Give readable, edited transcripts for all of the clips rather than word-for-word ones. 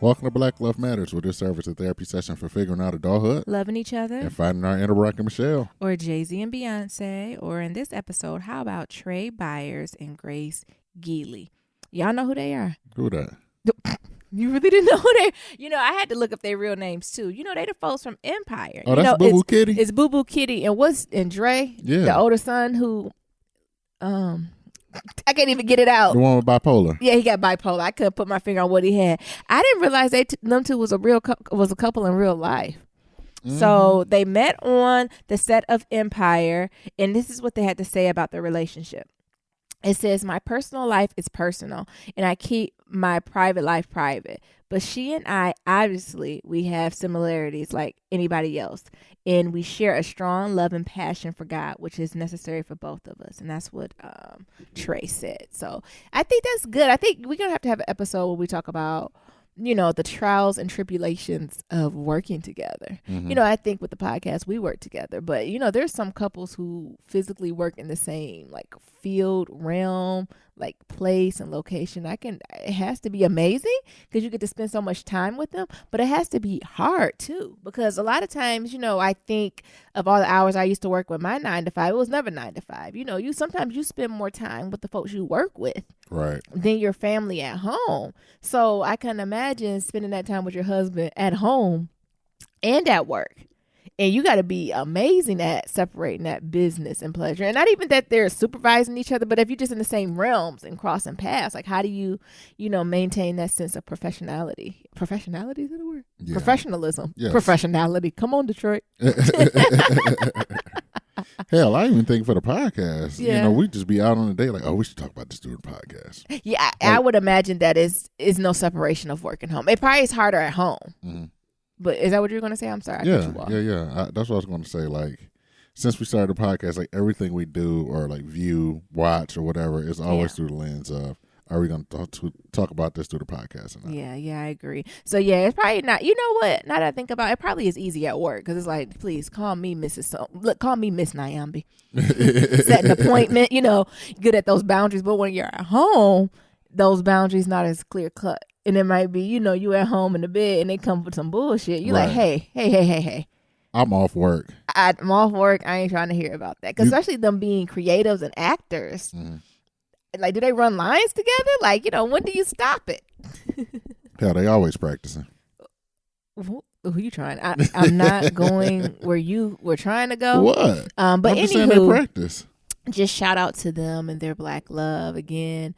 Welcome to Black Love Matters, where this serves as a therapy session for figuring out adulthood, loving each other, and finding our inner Barack and Michelle. Or Jay-Z and Beyonce. Or in this episode, how about Trey Byers and Grace Geely? Y'all know who they are? Who that? You really didn't know who they? You know, I had to look up their real names too. You know, they the folks from Empire. Oh, that's Boo Boo Kitty. It's Boo Boo Kitty and Dre, the older son who, I can't even get it out. The one with bipolar. Yeah, he got bipolar. I couldn't put my finger on what he had. I didn't realize them two was a couple in real life. Mm-hmm. So they met on the set of Empire, and this is what they had to say about their relationship. It says, "My personal life is personal, and I keep my private life private. But she and I, obviously, we have similarities like anybody else. And we share a strong love and passion for God, which is necessary for both of us." And that's what Trey said. So I think that's good. I think we're going to have an episode where we talk about, you know, the trials and tribulations of working together. Mm-hmm. You know, I think with the podcast, we work together. But, you know, there's some couples who physically work in the same, like, field, realm, like, place and location. It has to be amazing because you get to spend so much time with them. But it has to be hard, too. Because a lot of times, you know, I think of all the hours I used to work with my 9 to 5. It was never 9 to 5. You know, sometimes you spend more time with the folks you work with. Right. Than your family at home. So I can imagine spending that time with your husband at home and at work. And you got to be amazing at separating that business and pleasure. And not even that they're supervising each other, but if you're just in the same realms and crossing paths, like how do you, maintain that sense of professionality? Professionality, is that a word? Yeah. Professionalism. Yes. Professionality. Come on, Detroit. Hell, I even think for the podcast, you know, we just be out on the day like, oh, we should talk about this during the podcast. Yeah, I would imagine that is no separation of work and home. It probably is harder at home. Mm-hmm. But is that what you're going to say? I'm sorry. Yeah. That's what I was going to say. Like, since we started the podcast, like everything we do or like view, watch or whatever is always through the lens of, are we going to talk about this through the podcast or not? Yeah, I agree. So, it's probably not, you know what? Now that I think about it, probably is easy at work because it's like, please call me call me Miss Nyambi. Set an appointment, good at those boundaries. But when you're at home, those boundaries not as clear cut. And it might be, you at home in the bed and they come with some bullshit. You're like, hey. I'm off work. I'm off work. I ain't trying to hear about that. Because especially them being creatives and actors. Mm. Like, do they run lines together? Like, when do you stop it? Yeah, they always practicing. Who you trying? I'm not going where you were trying to go. What? But I'm just saying they practice. Just shout out to them and their Black love again.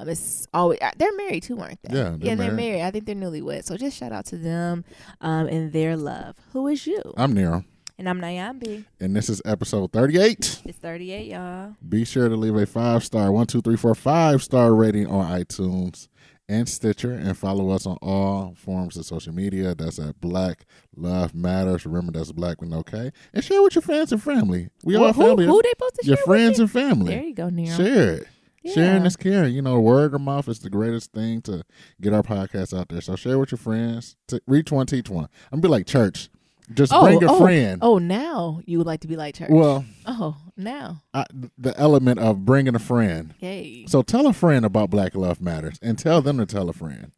It's always they're married too, aren't they? Yeah, they're married. I think they're newlyweds. So just shout out to them and their love. Who is you? I'm Nero. And I'm Nyambi. And this is episode 38. It's 38, y'all. Be sure to leave a 5-star, 1, 2, 3, 4, 5-star rating on iTunes and Stitcher, and follow us on all forms of social media. That's at Black Love Matters. Remember, that's Black with no K. And share with your friends and family. We all family. Who they supposed to share your friends and family. There you go, Nero. Share it. Yeah. Sharing is caring. Word of mouth is the greatest thing to get our podcast out there. So share with your friends. Reach one, teach one. I'm going to be like church. Just bring a friend. Oh, now you would like to be like church. Well. Oh, now. The element of bringing a friend. Yay. So tell a friend about Black Love Matters and tell them to tell a friend.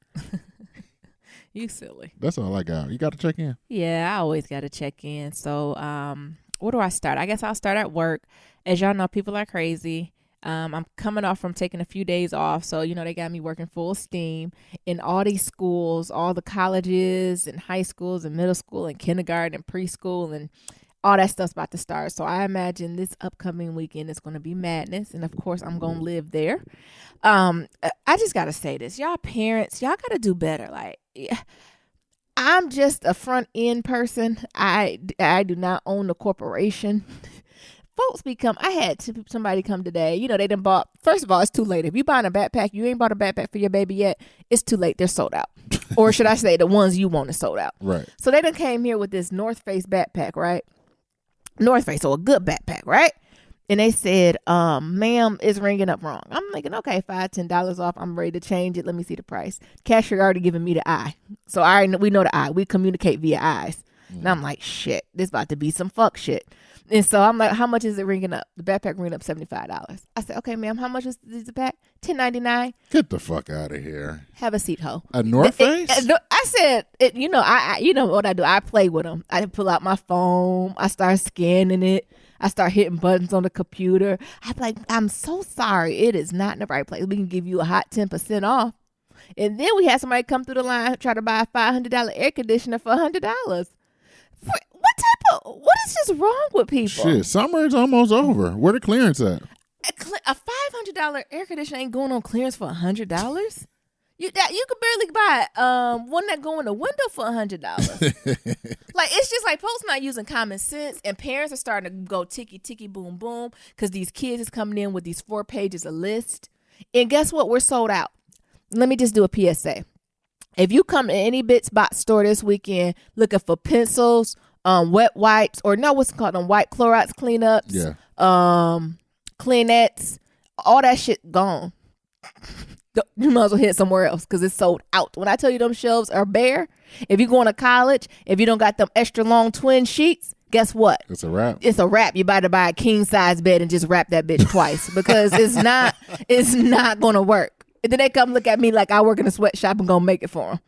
You silly. That's all I got. You got to check in. Yeah, I always got to check in. So where do I start? I guess I'll start at work. As y'all know, people are crazy. I'm coming off from taking a few days off. So, they got me working full steam in all these schools, all the colleges and high schools and middle school and kindergarten and preschool and all that stuff's about to start. So I imagine this upcoming weekend is going to be madness. And of course, I'm going to live there. I just got to say this. Y'all parents, y'all got to do better. Like, I'm just a front end person. I do not own a corporation. Folks I had somebody come today, they done bought, first of all, it's too late. If you buying a backpack, you ain't bought a backpack for your baby yet, it's too late. They're sold out. Or should I say the ones you want is sold out. Right. So they done came here with this North Face backpack, right? North Face, so a good backpack, right? And they said, ma'am, it's ringing up wrong. I'm thinking, okay, $5, $10 off. I'm ready to change it. Let me see the price. Cashier already giving me the eye. So we know the eye. We communicate via eyes. And I'm like, shit, this about to be some fuck shit. And so I'm like, how much is it ringing up? The backpack ringing up $75. I said, okay, ma'am, how much is the pack? $10.99. Get the fuck out of here. Have a seat, ho. A North Face? I said, you know, I you know what I do? I play with them. I pull out my phone. I start scanning it. I start hitting buttons on the computer. I'm like, I'm so sorry. It is not in the right place. We can give you a hot 10% off. And then we had somebody come through the line try to buy a $500 air conditioner for $100. What is just wrong with people? Shit, summer is almost over. Where the clearance at? A $500 air conditioner ain't going on clearance for $100. You could barely buy one that go in the window for $100. Like, it's just like folks not using common sense, and parents are starting to go ticky boom boom because these kids is coming in with these 4 pages of list. And guess what? We're sold out. Let me just do a PSA. If you come to any Bits Bot store this weekend looking for pencils, wet wipes, or no, what's it called, white Clorox cleanups, Kleenex, all that shit gone. You might as well hit somewhere else because it's sold out. When I tell you them shelves are bare, if you're going to college, if you don't got them extra long twin sheets, guess what? It's a wrap. It's a wrap. You better buy a king size bed and just wrap that bitch twice because it's not going to work. And then they come look at me like I work in a sweatshop and gonna make it for them.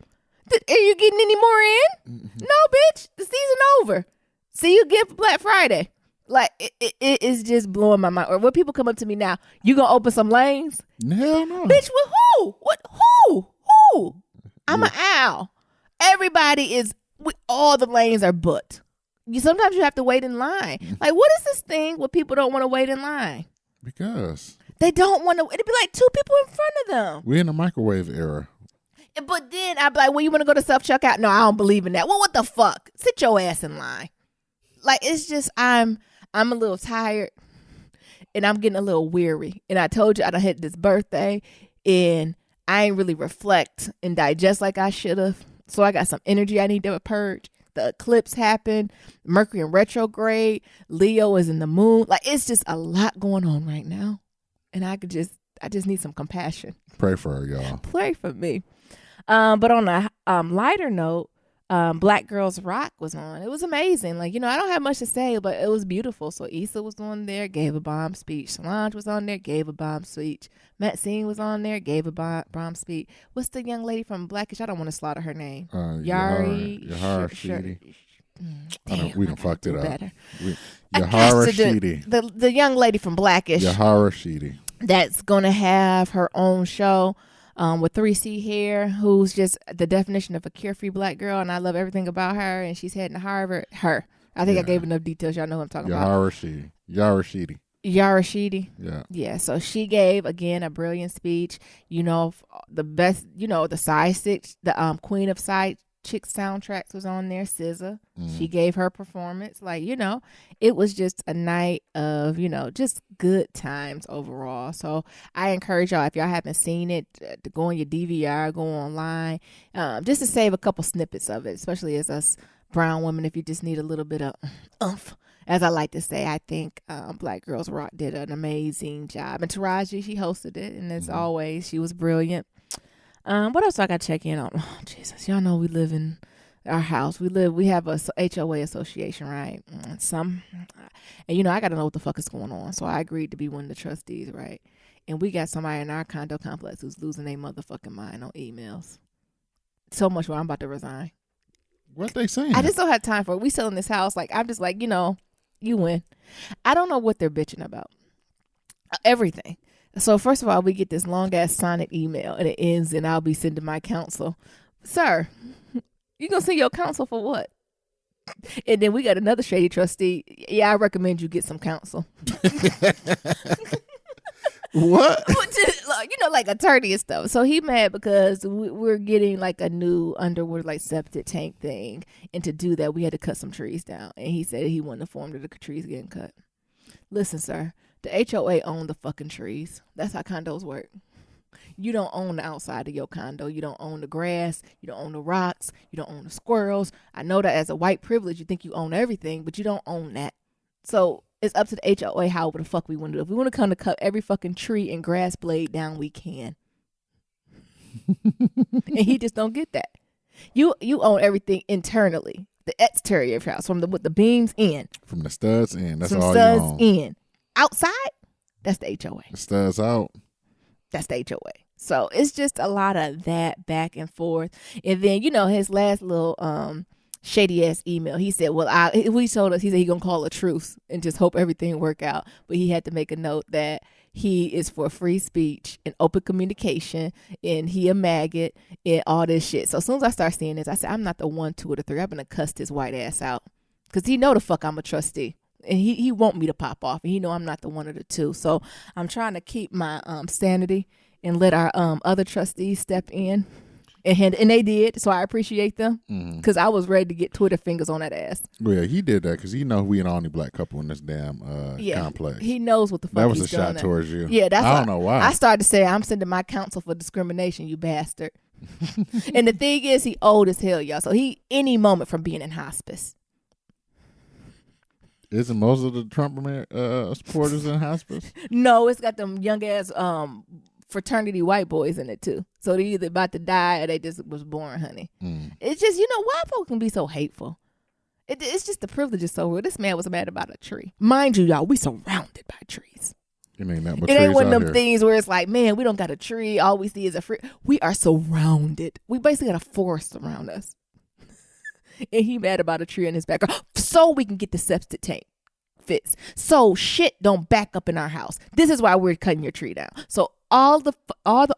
Are you getting any more in? Mm-hmm. No, bitch. The season over. See you again for Black Friday. Like, it is just blowing my mind. Or when people come up to me now, you gonna open some lanes? Hell no. Bitch, with who? What? Who? I'm an owl. Everybody is, all the lanes are booked. Sometimes you have to wait in line. Like, what is this thing where people don't want to wait in line? Because they don't want to. It'd be like 2 people in front of them. We're in the microwave era. But then I'd be like, well, you want to go to self-checkout? No, I don't believe in that. Well, what the fuck? Sit your ass in line. Like, it's just, I'm a little tired and I'm getting a little weary. And I told you I done had this birthday and I ain't really reflect and digest like I should have. So I got some energy I need to purge. The eclipse happened. Mercury in retrograde. Leo is in the moon. Like, it's just a lot going on right now. And I just need some compassion. Pray for her, y'all. Pray for me. But on a lighter note, Black Girls Rock was on. It was amazing. Like, you know, I don't have much to say, but it was beautiful. So Issa was on there, gave a bomb speech. Solange was on there, gave a bomb speech. Maxine was on there, gave a bomb speech. What's the young lady from Blackish? I don't want to slaughter her name. Yahara Sheedy. Damn, we done fucked it up. Better. Yahara Sheedy. The young lady from Blackish. Yahara Sheedy. That's going to have her own show. With 3C Hair, who's just the definition of a carefree Black girl, and I love everything about her, and she's heading to Harvard. I think I gave enough details. Y'all know who I'm talking about. Yahara Sheedy. Yara Sheedy. Yeah. So she gave, again, a brilliant speech. You know, the best, you know, the side six, the Queen of Side Chick soundtracks was on there, SZA. She gave her performance. Like, you know, it was just a night of, you know, just good times overall. So I encourage y'all, if y'all haven't seen it, to go on your DVR, go online, just to save a couple snippets of it, especially as us brown women, if you just need a little bit of oomph. As I like to say, I think Black Girls Rock did an amazing job. And Taraji, she hosted it. And as always, she was brilliant. What else I got to check in on? Oh, Jesus. Y'all know we live in our house. We have a HOA association, right? And you know, I got to know what the fuck is going on. So I agreed to be one of the trustees, right? And we got somebody in our condo complex who's losing their motherfucking mind on emails. So much where I'm about to resign. What they saying? I just don't have time for it. We selling this house. Like, I'm just like, you know, you win. I don't know what they're bitching about. Everything. So first of all, we get this long ass sonnet email and it ends and I'll be sending my counsel. Sir, you gonna send your counsel for what? And then we got another shady trustee. Yeah, I recommend you get some counsel. What? You know, like attorney and stuff. So he mad because we're getting like a new underwater like septic tank thing. And to do that, we had to cut some trees down. And he said he wasn't informed that the trees getting cut. Listen, sir, the HOA own the fucking trees. That's how condos work. You don't own the outside of your condo. You don't own the grass. You don't own the rocks. You don't own the squirrels. I know that as a white privilege, you think you own everything, but you don't own that. So it's up to the HOA however the fuck we want to do. If we want to come to cut every fucking tree and grass blade down, we can. And he just don't get that. You own everything internally. The exterior of your house, with the beams in. From the studs in. That's From all studs you own. in. Outside, that's the HOA. The studs out. That's the HOA. So it's just a lot of that back and forth. And then, his last little shady ass email, he said, he told us, he said he gonna call a truce and just hope everything work out. But he had to make a note that he is for free speech and open communication, and he a maggot and all this shit. So as soon as I start seeing this, I said, I'm not the 1, 2, or the 3. I'm gonna cuss his white ass out, because he know the fuck I'm a trustee. And he want me to pop off, and he know I'm not the 1 or the 2. So I'm trying to keep my sanity and let our other trustees step in. And they did, so I appreciate them, because I was ready to get Twitter fingers on that ass. Well, yeah, he did that because he know we the only black couple in this damn complex. He knows what the fuck that was he's a shot towards you. Yeah, I don't know why. I started to say, I'm sending my counsel for discrimination, you bastard. And the thing is, he old as hell, y'all. So he any moment from being in hospice. Isn't most of the Trump supporters in hospice? No, it's got them young ass fraternity white boys in it too. So they either about to die or they just was born, honey. It's just, why folks can be so hateful. It's just the privilege is so real. This man was mad about a tree. Mind you, y'all, we surrounded by trees. It ain't that much. It ain't one of them things where it's like, man, we don't got a tree. All we see is a free. We are surrounded. We basically got a forest around us. And he mad about a tree in his background so we can get the septic tank fixed. So shit don't back up in our house. This is why we're cutting your tree down. So all the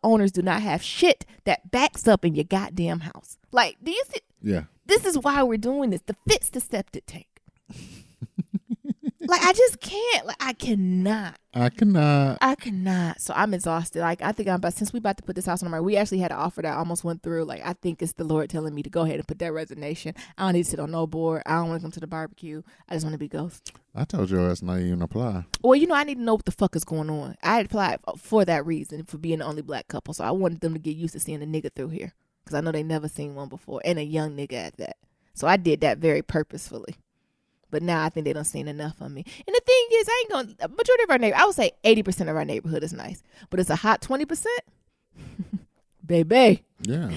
owners do not have shit that backs up in your goddamn house. Like, do you see? Yeah. This is why we're doing this, to fix the septic tank. Like, I just can't. Like, I cannot. So I'm exhausted. Like, I think since we about to put this house on the market, we actually had an offer that almost went through. Like, I think it's the Lord telling me to go ahead and put that resignation. I don't need to sit on no board. I don't want to come to the barbecue. I just want to be ghost. I told your ass not even apply. Well, I need to know what the fuck is going on. I applied for that reason, for being the only black couple. So I wanted them to get used to seeing a nigga through here, because I know they never seen one before, and a young nigga at that. So I did that very purposefully. But now I think they done seen enough of me. And the thing is, majority of our neighborhood, I would say 80% of our neighborhood is nice. But it's a hot 20%. Baby. Yeah.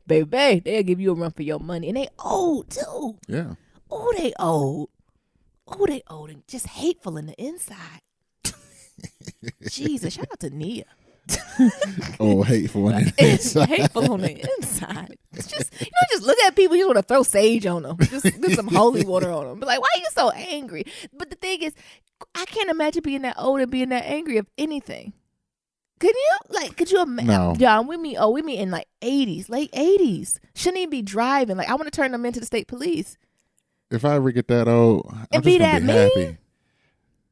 Baby. They'll give you a run for your money. And they old, too. Yeah. Oh, they old. And just hateful in the inside. Jesus, shout out to Nia. Hateful on the inside. Hateful on the inside. It's just, just look at people, you just want to throw sage on them. Just get some holy water on them. But like, why are you so angry? But the thing is, I can't imagine being that old and being that angry of anything. Could you? Like, could you imagine? No. Yeah, we meet in like 80s, late 80s. Shouldn't even be driving. Like, I want to turn them into the state police. If I ever get that old, I'm just gonna be happy.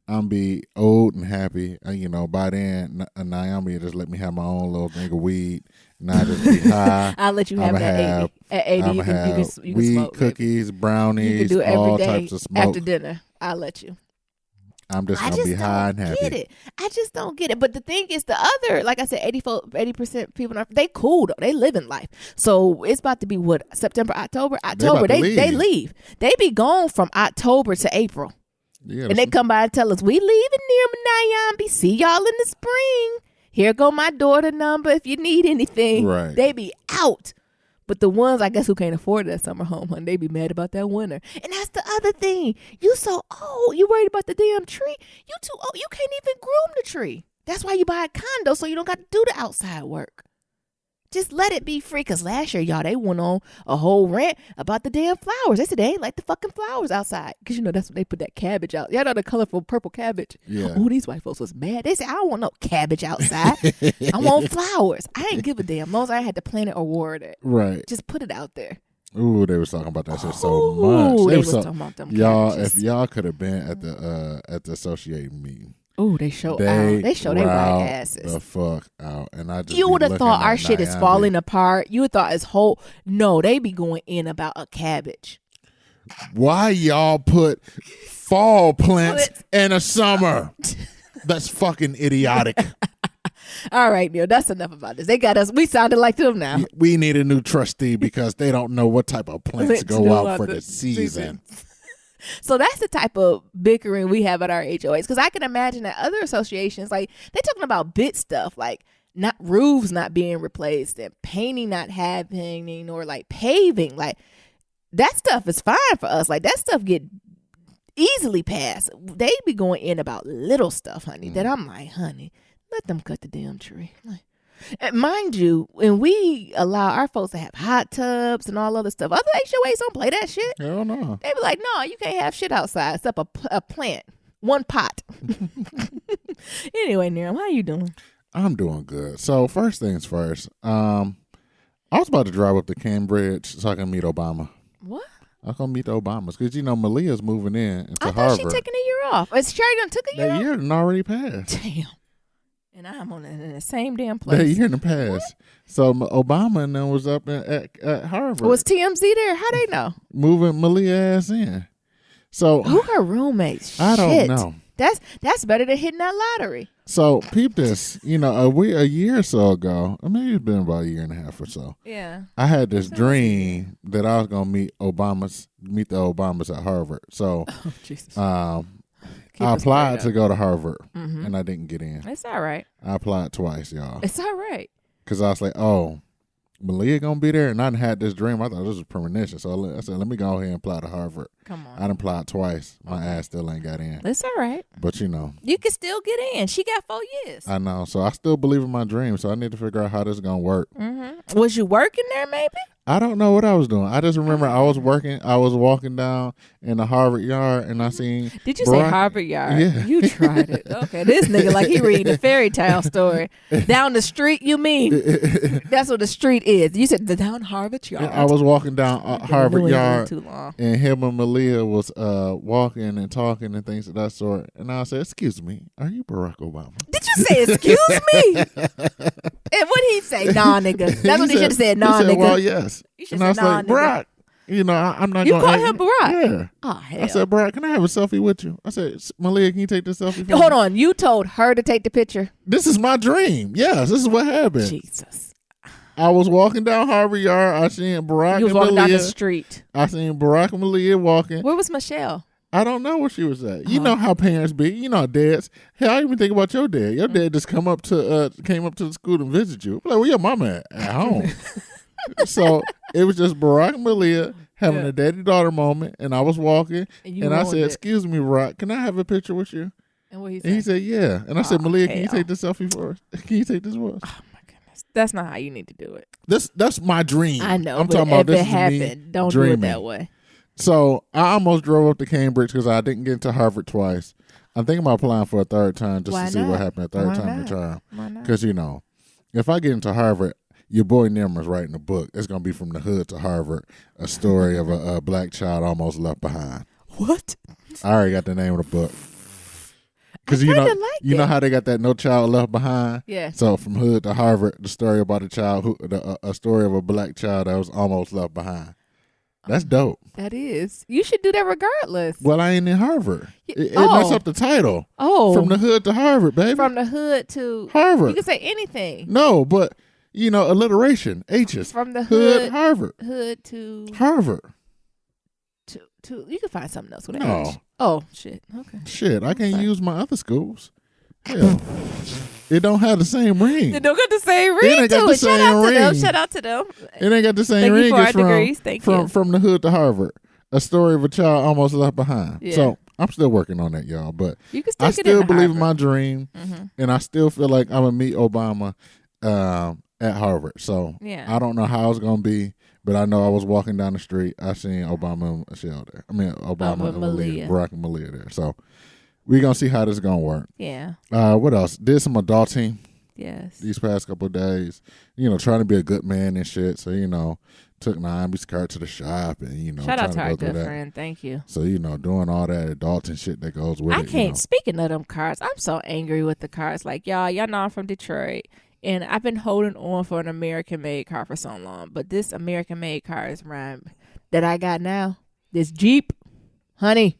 I'm be old and happy. By then, Naomi will just let me have my own little drink of weed, and I just be high. I'll let you have that 80. At 80, you can weed, smoke, cookies, brownies, you can do it all every day types of smoke. after dinner. I'll let you. I'm just going to be high and happy. Get it. I just don't get it. But the thing is, the other, like I said, 80% people, they cool though. They living life. So it's about to be September, October. They leave. They be gone from October to April. Yeah, and they come by and tell us, we leaving near Nayambi. See y'all in the spring. Here go my daughter number if you need anything. Right. They be out. But the ones, I guess, who can't afford that summer home, honey, they be mad about that winter. And that's the other thing. You so old. You worried about the damn tree. You too old. You can't even groom the tree. That's why you buy a condo, so you don't got to do the outside work. Just let it be free. Because last year, y'all, they went on a whole rant about the damn flowers. They said they ain't like the fucking flowers outside. Because, that's when they put that cabbage out. Y'all know the colorful purple cabbage? Yeah. Oh, these white folks was mad. They said, I don't want no cabbage outside. I want flowers. I ain't give a damn. As long as I had to plant it or water it. Right. Just put it out there. Ooh, they was talking about that shit so much. They was talking about them y'all, cabbages. if y'all could have been at the associated meeting. Oh, they show out. They show their white asses. The fuck out. And I just you would have thought our shit is falling apart. You would thought it's whole. No, they be going in about a cabbage. Why y'all put fall plants in a summer? That's fucking idiotic. All right, Neil, that's enough about this. They got us. We sounded like them now. We need a new trustee because they don't know what type of plants go out for the season. So that's the type of bickering we have at our HOAs. Because I can imagine that other associations, like, they're talking about bit stuff, like not roofs not being replaced and painting not happening, or like paving. Like, that stuff is fine for us. Like that stuff get easily passed. They be going in about little stuff, honey. That I'm like, honey, let them cut the damn tree. Like, and mind you, when we allow our folks to have hot tubs and all other stuff, other HOAs don't play that shit. Hell no. They be like, no, you can't have shit outside except a plant, one pot. Anyway, Niram, how you doing? I'm doing good. So first things first, I was about to drive up to Cambridge so I can meet Obama. What? I'm going to meet the Obamas because, Malia's moving into I thought Harvard. she taking a year off. Is she already done took a year That off? year done already passed. Damn. And I'm in the same damn place. That year in the past. So Obama and them was up at Harvard. Was TMZ there? How they know? Moving Malia ass in. So Who her roommates? I don't Shit. know. That's better than hitting that lottery. So peep this. A year or so ago, maybe it's been about a year and a half or so. Yeah. I had this dream that I was gonna meet the Obamas at Harvard. So Oh, Jesus. I applied to go to Harvard, and I didn't get in. It's all right. I applied twice, y'all, It's all right. because I was like, "Oh, Malia gonna be there," and I had this dream. I thought this was premonition, so I said, "Let me go ahead and apply to Harvard." Come on. I done applied twice. My ass still ain't got in, It's all right. but You can still get in. She got 4 years. I know. So I still believe in my dream. So I need to figure out how this is gonna work. Was you working there, maybe? I don't know what I was doing. I just remember I was walking down in the Harvard yard, and I seen. Did you say Harvard Yard? Yeah. You tried it. Okay, this nigga like he reading a fairy tale story. Down the street, you mean? That's what the street is. You said the down Harvard Yard. I was walking down Harvard Yard, too long. and him and Malia was walking and talking and things of that sort. And I said, "Excuse me, are you Barack Obama?" Did you say excuse me? And what did he say? Nah, nigga. That's what he should have said. Nah, he said, nigga. "Well, yes." You should And I say, was nah, like, nigga. "Barack, I'm not." You gonna call act- him Barack? Yeah. Oh hell. I said, "Barack, can I have a selfie with you?" I said, "Malia, can you take this selfie?" For Hold me? on. You told her to take the picture. This is my dream. Yes, this is what happened. Jesus. I was walking down Harvard Yard. I seen Barack You was and walking Malia. down the street. I seen Barack and Malia walking. Where was Michelle? I don't know where she was at. You know how parents be. You know how dads. Hell, I even think about your dad. Your dad just came up to the school to visit you. I'm like, where your mama at home? So it was just Barack and Malia having a daddy-daughter moment, and I was walking, and I said, "Excuse me, Barack, can I have a picture with you?" And what he said? And he said, "Yeah." And I said, "Malia, can you take this selfie for us? Can you take this for us?" Oh my goodness. That's not how you need to do it. That's my dream. I know. I'm but talking about if this it is me happened, don't dreaming. do it that way. So I almost drove up to Cambridge because I didn't get into Harvard twice. I'm thinking about applying for a third time just Why to see not? what happened a third Why time in not? the charm. Why not? Because, if I get into Harvard, your boy Nimmer's writing a book. It's going to be From the Hood to Harvard, a story of a black child almost left behind. What? I already got the name of the book. Because I you kinda like know it. how they got that No Child Left Behind? Yeah. So From Hood to Harvard, the story about a child, a story of a black child that was almost left behind. That's dope. That is. You should do that regardless. Well, I ain't in Harvard. Yeah. It Oh. messed up the title. Oh. From the Hood to Harvard, baby. From the hood to Harvard. You can say anything. No, but, alliteration. H's. From the Hood, hood, Harvard. hood to Harvard. you can find something else with an No. H. Oh shit. Okay. Shit, I can't use my other schools. Hell. It don't have the same ring. They don't got the same It ring ain't got to the it. Shout same out to them. ring. Shout out to them. It ain't got the same Thank you ring for our as degrees. Thank you. from the Hood to Harvard. A story of a child almost left behind. Yeah. So I'm still working on that, y'all. But You can still I get still into believe in Harvard. my dream, and I still feel like I'm gonna meet Obama at Harvard. So Yeah. I don't know how it's gonna be, but I know I was walking down the street. I seen Obama and Michelle there. I mean Obama and Malia, Barack and Malia there. So we're gonna see how this is gonna work. Yeah. What else? Did some adulting Yes. these past couple of days. Trying to be a good man and shit. So took Naomi's car to the shop and Shout out to trying our to go good through that. friend. Thank you. So doing all that adulting shit that goes with I it. can't. Speaking of them cars, I'm so angry with the cars. Like y'all know I'm from Detroit, and I've been holding on for an American-made car for so long. But this American-made car is mine that I got now. This Jeep, honey,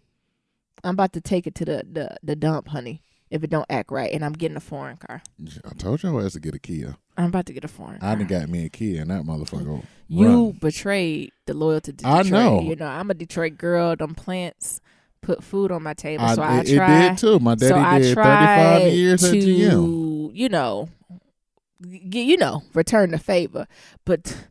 I'm about to take it to the dump, honey. If it don't act right, and I'm getting a foreign car. I told your ass to get a Kia. I'm about to get a foreign car. I done got me a Kia and that motherfucker. You run. betrayed the loyalty to I Detroit. know. I'm a Detroit girl. Them plants put food on my table, so it tried. did too. My daddy so I did tried 35 years at to, GM. return the favor. But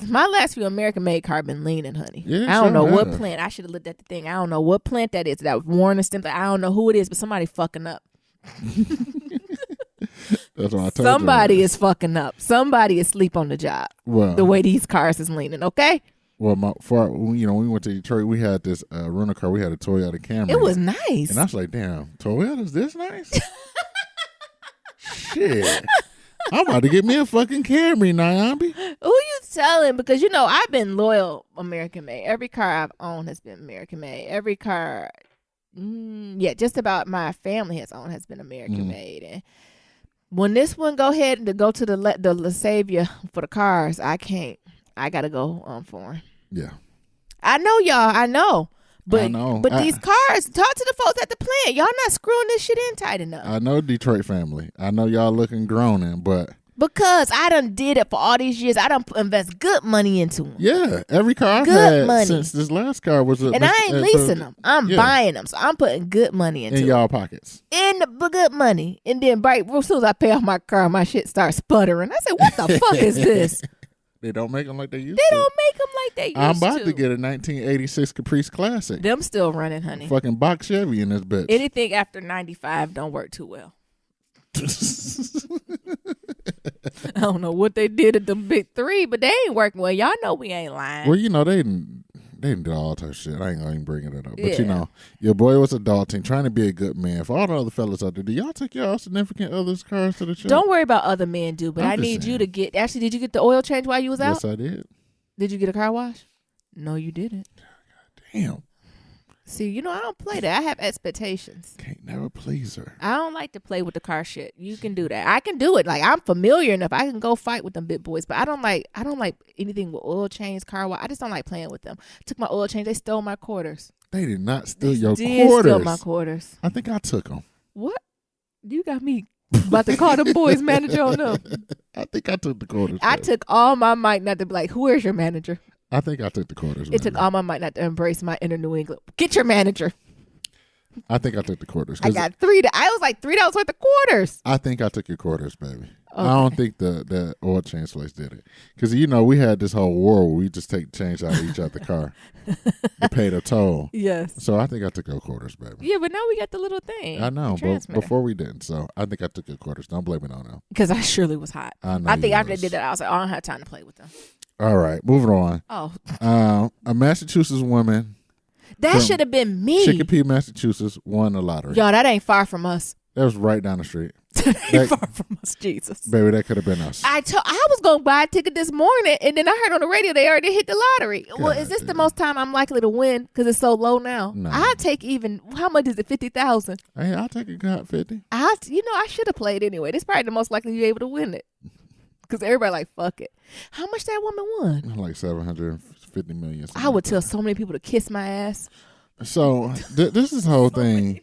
My last few American made car been leaning, honey. Yeah, I don't know what have. plant. I should have looked at the thing. I don't know what plant that is. That Warren stem. I don't know who it is, but somebody fucking up. That's what I told Somebody you. is fucking up. Somebody is asleep on the job. Well, the way these cars is leaning. Okay. Well, when we went to Detroit, we had this rental car. We had a Toyota Camry. It was nice. And I was like, damn, Toyota's this nice? Shit. I'm about to get me a fucking Camry, Nyambi. Who you telling? Because, I've been loyal American made. Every car I've owned has been American made. Every car, just about my family has owned has been American made. And when this one go ahead to go to the savior for the cars, I can't. I got to go foreign. Yeah. I know, y'all. I know. But, I know. But these cars, talk to the folks at the plant. Y'all not screwing this shit in tight enough. I know, Detroit family. I know y'all looking groaning, but. Because I done did it for all these years. I done invest good money into them. Yeah. Every car I've good had money. since this last car was. And I ain't leasing them. I'm buying them. So I'm putting good money into in y'all pockets. In the good money. And then as soon as I pay off my car, my shit starts sputtering. I said, what the fuck is this? They don't make them like they used to. They don't make them like they used to. I'm about to get a 1986 Caprice Classic. Them still running, honey. Fucking box Chevy in this bitch. Anything after 95 don't work too well. I don't know what they did at the big three, but they ain't working well. Y'all know we ain't lying. Well, they didn't do all type of shit. I ain't gonna even bring it up. But your boy was adulting, trying to be a good man. For all the other fellas out there, do y'all take your significant other's cars to the show? Don't worry about other men do, but I need you to get. Actually, did you get the oil change while you was out? Yes, I did. Did you get a car wash? No, you didn't. God damn. See, I don't play that. I have expectations. Can't never please her. I don't like to play with the car shit. You can do that. I can do it. Like, I'm familiar enough. I can go fight with them big boys, but I don't like anything with oil change, car wash. I just don't like playing with them. Took my oil change. They stole my quarters. They did not steal your quarters. Steal my quarters. I think I took them. What? You got me about to call the boys manager on them. I think I took the quarters. I took all my might not to be like, where's your manager? I think I took the quarters. It took all my might not to embrace my inner New England. Get your manager. I think I took the quarters. I got $3. I was like $3 worth of quarters. I think I took your quarters, baby. Okay. I don't think the oil change place did it. Because, we had this whole war where we just take change out of each other car to pay the toll. Yes. So I think I took your quarters, baby. Yeah, but now we got the little thing. I know, but before we didn't. So I think I took your quarters. Don't blame it on them. Because I surely was hot. I think after they did that, I was like, I don't have time to play with them. All right, moving on. Oh. A Massachusetts woman. That should have been me. Chicopee, Massachusetts, won the lottery. Y'all, that ain't far from us. That was right down the street. That ain't far from us, Jesus. Baby, that could have been us. I was going to buy a ticket this morning, and then I heard on the radio they already hit the lottery. God, well, is this the most time I'm likely to win because it's so low now? No. I'll take how much is it, 50,000? Hey, I'll take a good 50. I should have played anyway. This is probably the most likely you're able to win it. Because everybody like, fuck it. How much that woman won? Like 750 million. I would tell so many people to kiss my ass. So this is the whole thing.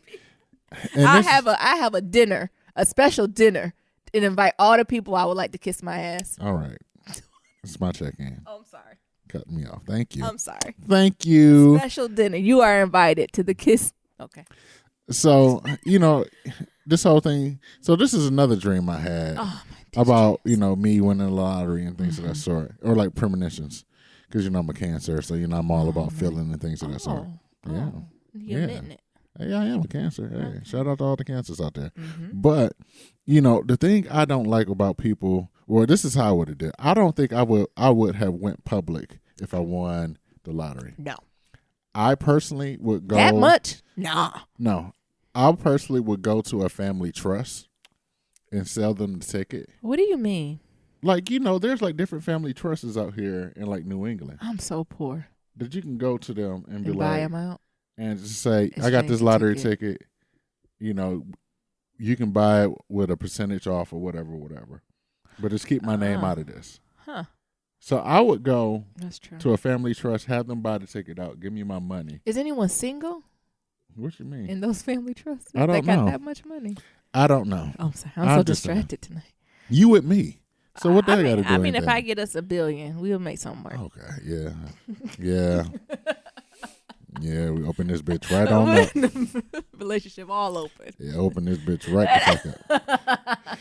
I have a dinner, a special dinner, and invite all the people I would like to kiss my ass. All right. It's my check-in. Oh, I'm sorry. Cut me off. Thank you. I'm sorry. Thank you. Special dinner. You are invited to the kiss. Okay. So, this whole thing. So this is another dream I had. Oh, about me winning the lottery and things of that sort, or like premonitions, because I'm a Cancer, so I'm all about feeling and things of that sort. Yeah, you're admitting it. Hey, I am a Cancer. Hey, Okay. Shout out to all the Cancers out there. Mm-hmm. But the thing I don't like about people, well, this is how I would have did. I don't think I would have went public if I won the lottery. No, I personally would go that much. Nah, no, I personally would go to a family trust and sell them the ticket. What do you mean? Like, there's like different family trusts out here in like New England I'm so poor. that you can go to them and be Buy like, them out. and just say, I got Exchange this the lottery ticket. ticket. You can buy it with a percentage off or whatever. But just keep my name out of this. Huh. So I would go That's true. to a family trust, have them buy the ticket out, give me my money. Is anyone single What you mean? in those family trusts? I don't They got know. that much money. I don't know. I'm sorry. I'm I'm so just saying. distracted tonight. You with me. So what they got to do? I mean, if anything? I get us $1 billion, we'll make something work. Okay, yeah. Yeah. Yeah, we open this bitch right on up. Relationship all open. Yeah, open this bitch right the fuck up.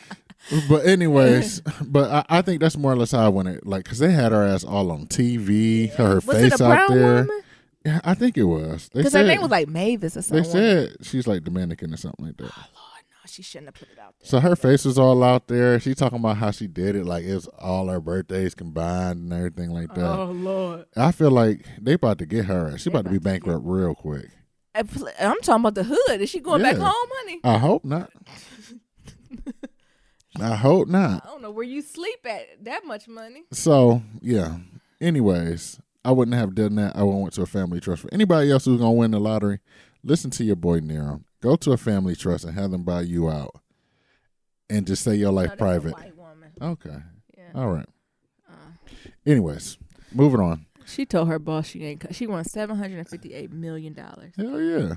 But anyways, I think that's more or less how I went it. Like, because they had her ass all on TV, her Was face it a out brown there. woman? Yeah, I think it was. Because her name was like Mavis or something. They said she's like Dominican or something like that. Oh Lord, no, she shouldn't have put it out there. So her face was all out there. She talking about how she did it, like it was all her birthdays combined and everything like that. Oh Lord, I feel like they about to get her. She about to be bankrupt real quick. I'm talking about the hood. Is she going back home, honey? I hope not. I hope not. I don't know where you sleep at that much money. So yeah. Anyways, I wouldn't have done that. I went to a family trust. For anybody else who's gonna win the lottery, listen to your boy Nero. Go to a family trust and have them buy you out, and just say your life private. A white woman. Okay. Yeah. All right. Anyways, moving on. She told her boss she won $758 million. Hell yeah.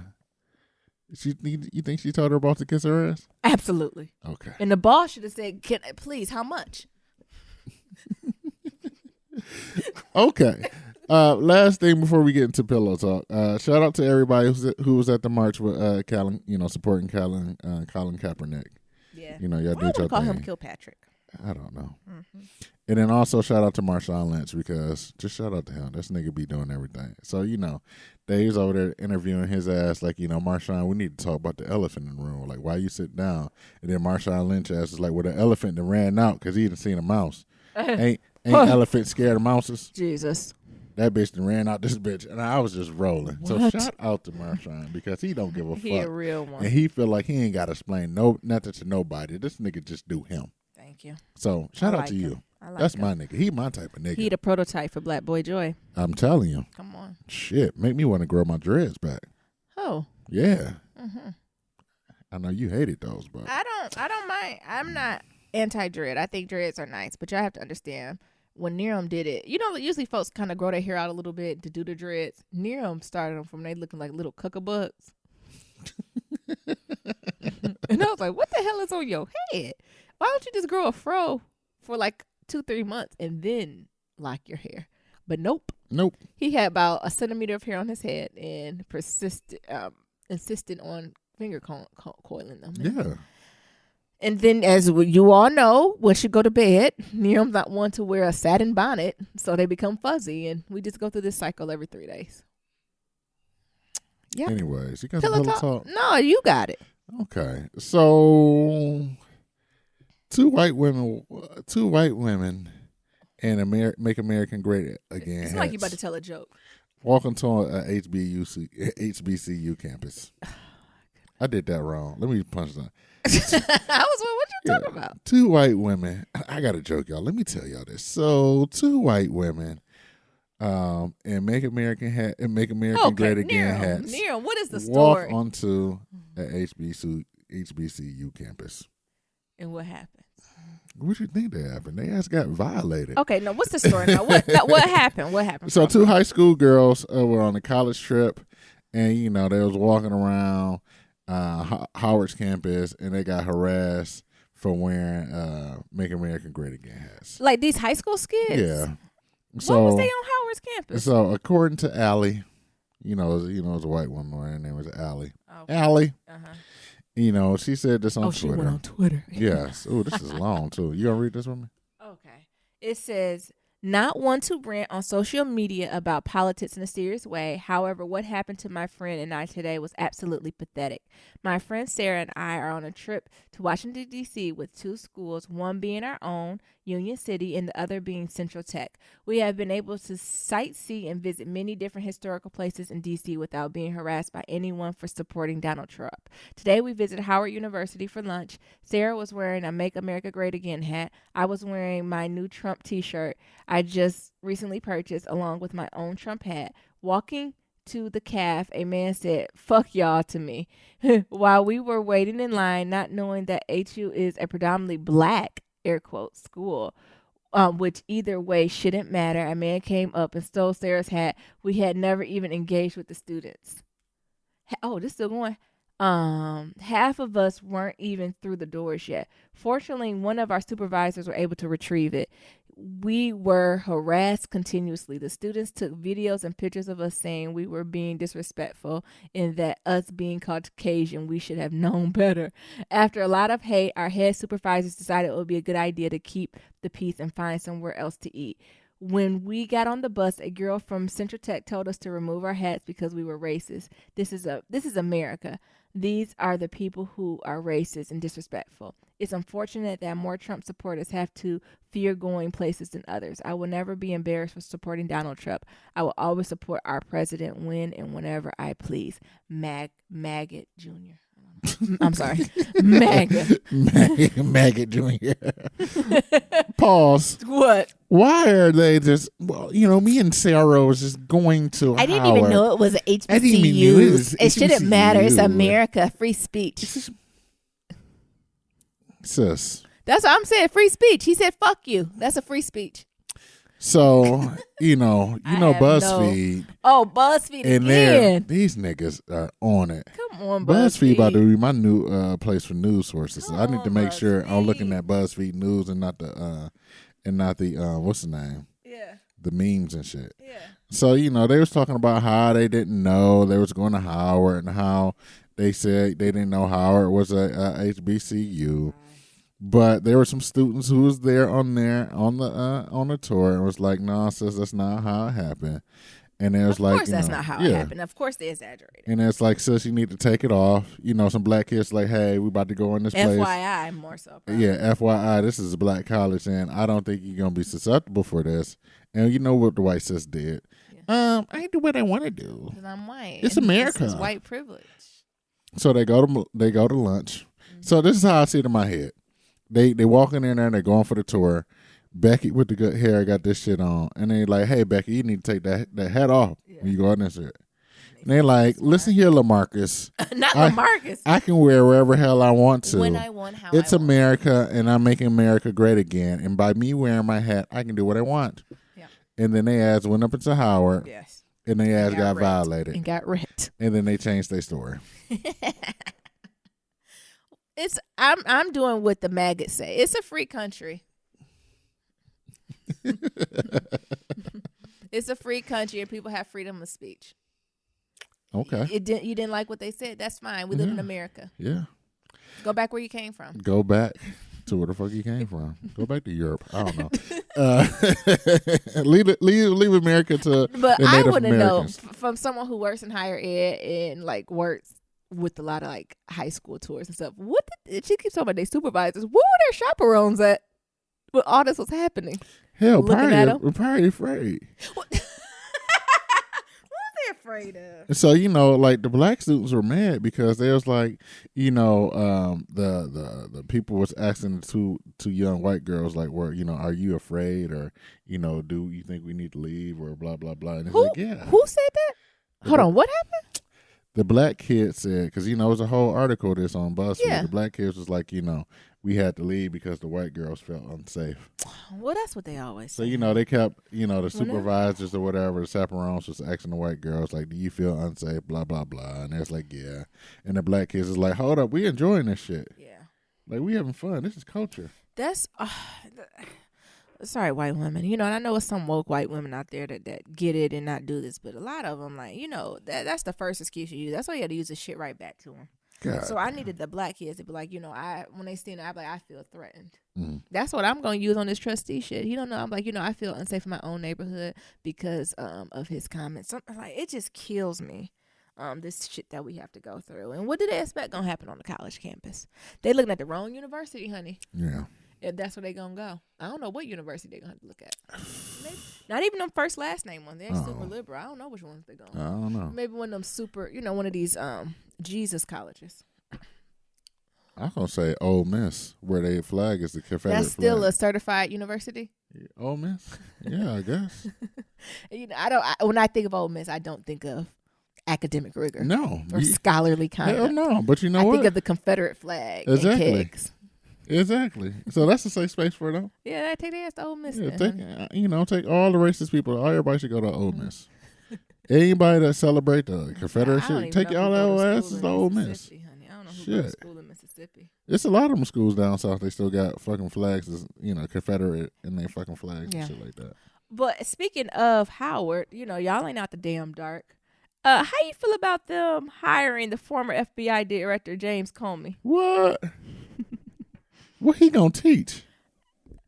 You think she told her boss to kiss her ass? Absolutely. Okay. And the boss should have said, please, how much? Okay. Last thing before we get into pillow talk. Shout out to everybody who was at the march with Colin, supporting Colin Kaepernick. Yeah. Y'all Why did would your call thing. him Kilpatrick? I don't know. Mm-hmm. And then also shout out to Marshawn Lynch, because just shout out to him. This nigga be doing everything. So, Dave's over there interviewing his ass like, Marshawn, we need to talk about the elephant in the room. Like, why you sit down? And then Marshawn Lynch ass is like, well, the elephant that ran out because he didn't seen a mouse. Ain't elephant scared of mouses? Jesus. That bitch done ran out this bitch. And I was just rolling. What? So shout out to Marshawn, because he don't give a fuck. He a real one. And he feel like he ain't got to explain nothing to nobody. This nigga just do him. Thank you. So shout out to you. That's my nigga. He my type of nigga. He the prototype for Black Boy Joy. I'm telling you. Come on. Shit, make me want to grow my dreads back. Oh. Yeah. Mm-hmm. I know you hated those, but I don't mind. I'm not anti-dread. I think dreads are nice, but y'all have to understand, when Nerum did it, usually folks kind of grow their hair out a little bit to do the dreads. Nerum started them from they looking like little cuckabugs. And I was like, what the hell is on your head? Why don't you just grow a fro for like 2-3 months and then lock your hair? But nope. He had about a centimeter of hair on his head and insisted on finger coiling them. yeah. And then, as you all know, when she go to bed, Neum's not one to wear a satin bonnet, so they become fuzzy, and we just go through this cycle every 3 days. Yeah. Anyways, you got some pillow talk? No, you got it. Okay, so two white women, and Make America Great Again. It's like you about to tell a joke. Walking to a HBCU campus. I did that wrong. Let me punch that. What you talking about? Two white women. I got a joke, y'all. Let me tell y'all this. So, two white women, and Make America Great Again hats. Nerum, what is the story? Walk onto a HBCU campus. And what happened? What you think that happened? They ass got violated. Okay, no. What's the story now? What happened? What happened? So, two high school girls were on a college trip, and they was walking around Howard's campus, and they got harassed for wearing Make America Great Again hats. Like these high school kids? Yeah. So, what was they on Howard's campus? So according to Allie, it was a white woman. Her name was Allie. Okay. Allie. Uh-huh. She said this on Twitter. She went on Twitter. Yes. Oh, this is long too. You gonna read this with me? Okay. It says, not one to rant on social media about politics in a serious way. However, what happened to my friend and I today was absolutely pathetic. My friend Sarah and I are on a trip to Washington, D.C. with 2 schools, one being our own, Union City, and the other being Central Tech. We have been able to sightsee and visit many different historical places in D.C. without being harassed by anyone for supporting Donald Trump. Today we visited Howard University for lunch. Sarah was wearing a Make America Great Again hat. I was wearing my new Trump t-shirt I just recently purchased along with my own Trump hat. Walking to the calf, a man said, "Fuck y'all" to me. While we were waiting in line, not knowing that HU is a predominantly black, air quotes, school, which either way shouldn't matter, a man came up and stole Sarah's hat. We had never even engaged with the students. Oh, this is still going. Half of us weren't even through the doors yet. Fortunately, one of our supervisors were able to retrieve it. we were harassed continuously. The students took videos and pictures of us saying we were being disrespectful and that us being Caucasian, we should have known better. After a lot of hate, our head supervisors decided it would be a good idea to keep the peace and find somewhere else to eat. When we got on the bus, a girl from Central Tech told us to remove our hats because we were racist. This is America. These are the people who are racist and disrespectful. It's unfortunate that more Trump supporters have to fear going places than others. I will never be embarrassed for supporting Donald Trump. I will always support our president when and whenever I please. Maggot Jr. I'm sorry. MAGA. Maggot Jr. Pause. What? Why are they just, well, me and Sarah was just going to I didn't even know it was an HBCU. It shouldn't matter. It's America. Free speech. Sis. That's what I'm saying. Free speech. He said, fuck you. That's a free speech. So, BuzzFeed. BuzzFeed again. These niggas are on it. Come on, BuzzFeed about to be my new place for news sources. So I need to make BuzzFeed. sure I'm looking at BuzzFeed News and not the what's the name? Yeah. The memes and shit. Yeah. So, they was talking about how they didn't know they was going to Howard and how they said they didn't know Howard was a HBCU. But there were some students who was there on the tour and was like, "No, sis, that's not how it happened." And it was of course that's not how it happened. Of course they exaggerated. And it's like, "Sis, you need to take it off." Some black kids like, "Hey, we about to go in this place." FYI, more so. Probably. Yeah, FYI, this is a black college, and I don't think you're gonna be susceptible for this. And you know what the white sis did? Yeah. I do what I want to do. Because I'm white. It's America. This is white privilege. So they go to lunch. Mm-hmm. So this is how I see it in my head. They walk in there and they're going for the tour. Becky with the good hair got this shit on. And they like, "Hey, Becky, you need to take that hat off when you go in this shit." And they're like, "Listen here, LaMarcus." Not LaMarcus. I can wear wherever hell I want to. When I want, how it's I want. America, and I'm making America great again. And by me wearing my hat, I can do what I want. Yeah. And then they ass went up into Howard. Yes. And they ass got violated. And got ripped. And then they changed their story. I'm doing what the maggots say. It's a free country. It's a free country and people have freedom of speech. Okay. You didn't like what they said. That's fine. We live in America. Yeah. Go back where you came from. Go back to where the fuck you came from. Go back to Europe. I don't know. Leave America to But the I Native want to know Americans. from someone who works in higher ed and like works with a lot of like high school tours and stuff. She keeps talking about their supervisors. What were their chaperones at when all this was happening? Hell, probably afraid. What was they afraid of? So like the black students were mad because they was like, the people was asking two young white girls like, "Were are you afraid or do you think we need to leave or blah blah blah?" And it's like, yeah. Who said that? Hold on, what happened? The black kid said, because it was a whole article this on BuzzFeed. Yeah. The black kids was like, we had to leave because the white girls felt unsafe. Well, that's what they always say. So, they kept, the supervisors or whatever, the chaperones was asking the white girls, like, "Do you feel unsafe?" Blah, blah, blah. And it's like, yeah. And the black kids is like, "Hold up, we enjoying this shit. Yeah. Like, we having fun. This is culture." That's, sorry, white women. And I know it's some woke white women out there that get it and not do this, but a lot of them, like, that's the first excuse you use. That's why you got to use this shit right back to them. God. So I needed the black kids to be like, when they see it, I'm like, I feel threatened. Mm. That's what I'm going to use on this trustee shit. He don't know. I'm like, I feel unsafe in my own neighborhood because of his comments. Like, it just kills me. This shit that we have to go through. And what do they expect going to happen on the college campus? They looking at the wrong university, honey. Yeah. If that's where they gonna go. I don't know what university they're gonna have to look at. Maybe, not even them first last name ones. They're super liberal. I don't know which ones they're going. I don't know. Maybe one of them super, one of these Jesus colleges. I'm gonna say Ole Miss, where their flag is the Confederate That's still flag. a certified university. Ole Miss, yeah, I guess. When I think of Ole Miss, I don't think of academic rigor. No, or scholarly conduct. Hell no, but what? I think of the Confederate flag. Exactly. And kegs. Exactly. So that's a safe space for them. Yeah, take their ass to Ole Miss. Yeah, then, take all the racist people. Everybody should go to Ole Miss. Anybody that celebrate the Confederate shit, take all our asses to Ole Miss. Honey. I don't know who goes to school in Mississippi. Mississippi. It's a lot of them schools down south. They still got fucking flags, Confederate and they fucking flags and shit like that. But speaking of Howard, y'all ain't out the damn dark. How you feel about them hiring the former FBI director James Comey? What? What he gonna teach?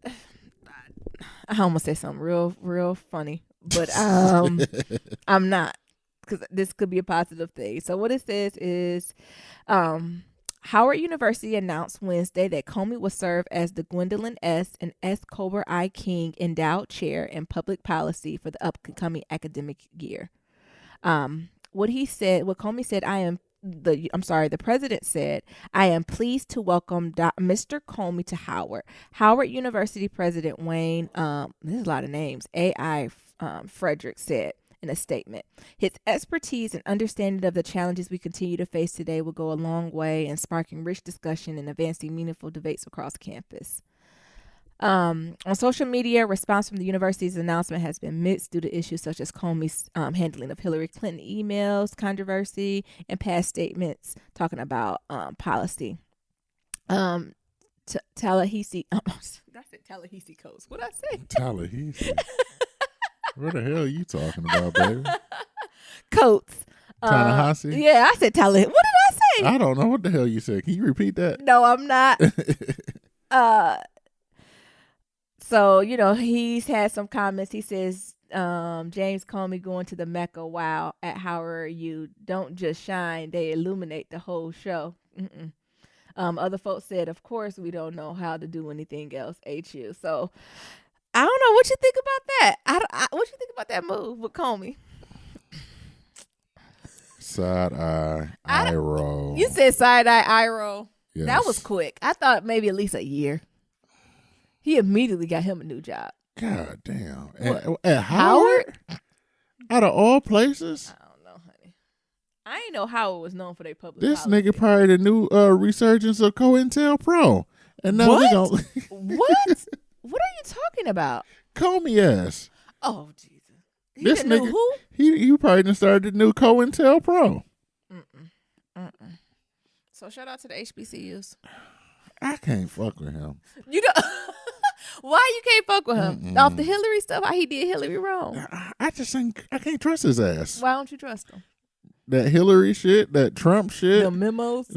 I almost said something real funny, but I'm not, because this could be a positive thing. So what it says is, Howard University announced Wednesday that Comey will serve as the Gwendolyn S. and S. Colbert I. King Endowed Chair in Public Policy for the upcoming academic year. What Comey said, the president said, "I am pleased to welcome Mr. Comey to Howard." Howard University President Wayne, there's a lot of names, A.I. Frederick said in a statement. "His expertise and understanding of the challenges we continue to face today will go a long way in sparking rich discussion and advancing meaningful debates across campus." On social media, response from the university's announcement has been mixed due to issues such as Comey's handling of Hillary Clinton emails, controversy, and past statements talking about policy. Tallahassee, I said Tallahassee Coast. What'd I say? Tallahassee. What the hell are you talking about, baby? Coats. Tallahassee? Yeah, I said Tallahassee. What did I say? I don't know what the hell you said. Can you repeat that? No, I'm not. So, he's had some comments. He says, James Comey going to the Mecca. Wow, at Howard U. Don't just shine. They illuminate the whole show. Other folks said, of course, we don't know how to do anything else. HU. So, I don't know what you think about that. What you think about that move with Comey? Side eye roll. You said side eye roll. Yes. That was quick. I thought maybe at least a year. He immediately got him a new job. God damn. At Howard? Out of all places? I don't know, honey. I ain't know Howard was known for their public This policy. nigga probably the new resurgence of COINTELPRO. And now what? we gonna What? What are you talking about? Comey ass. Oh, Jesus. This knew nigga, who? He probably done started the new COINTELPRO. So shout out to the HBCUs. I can't fuck with him. You know why you can't fuck with him? Off the Hillary stuff, how he did Hillary wrong. I just think I can't trust his ass. Why don't you trust him? That Hillary shit, that Trump shit. The memos.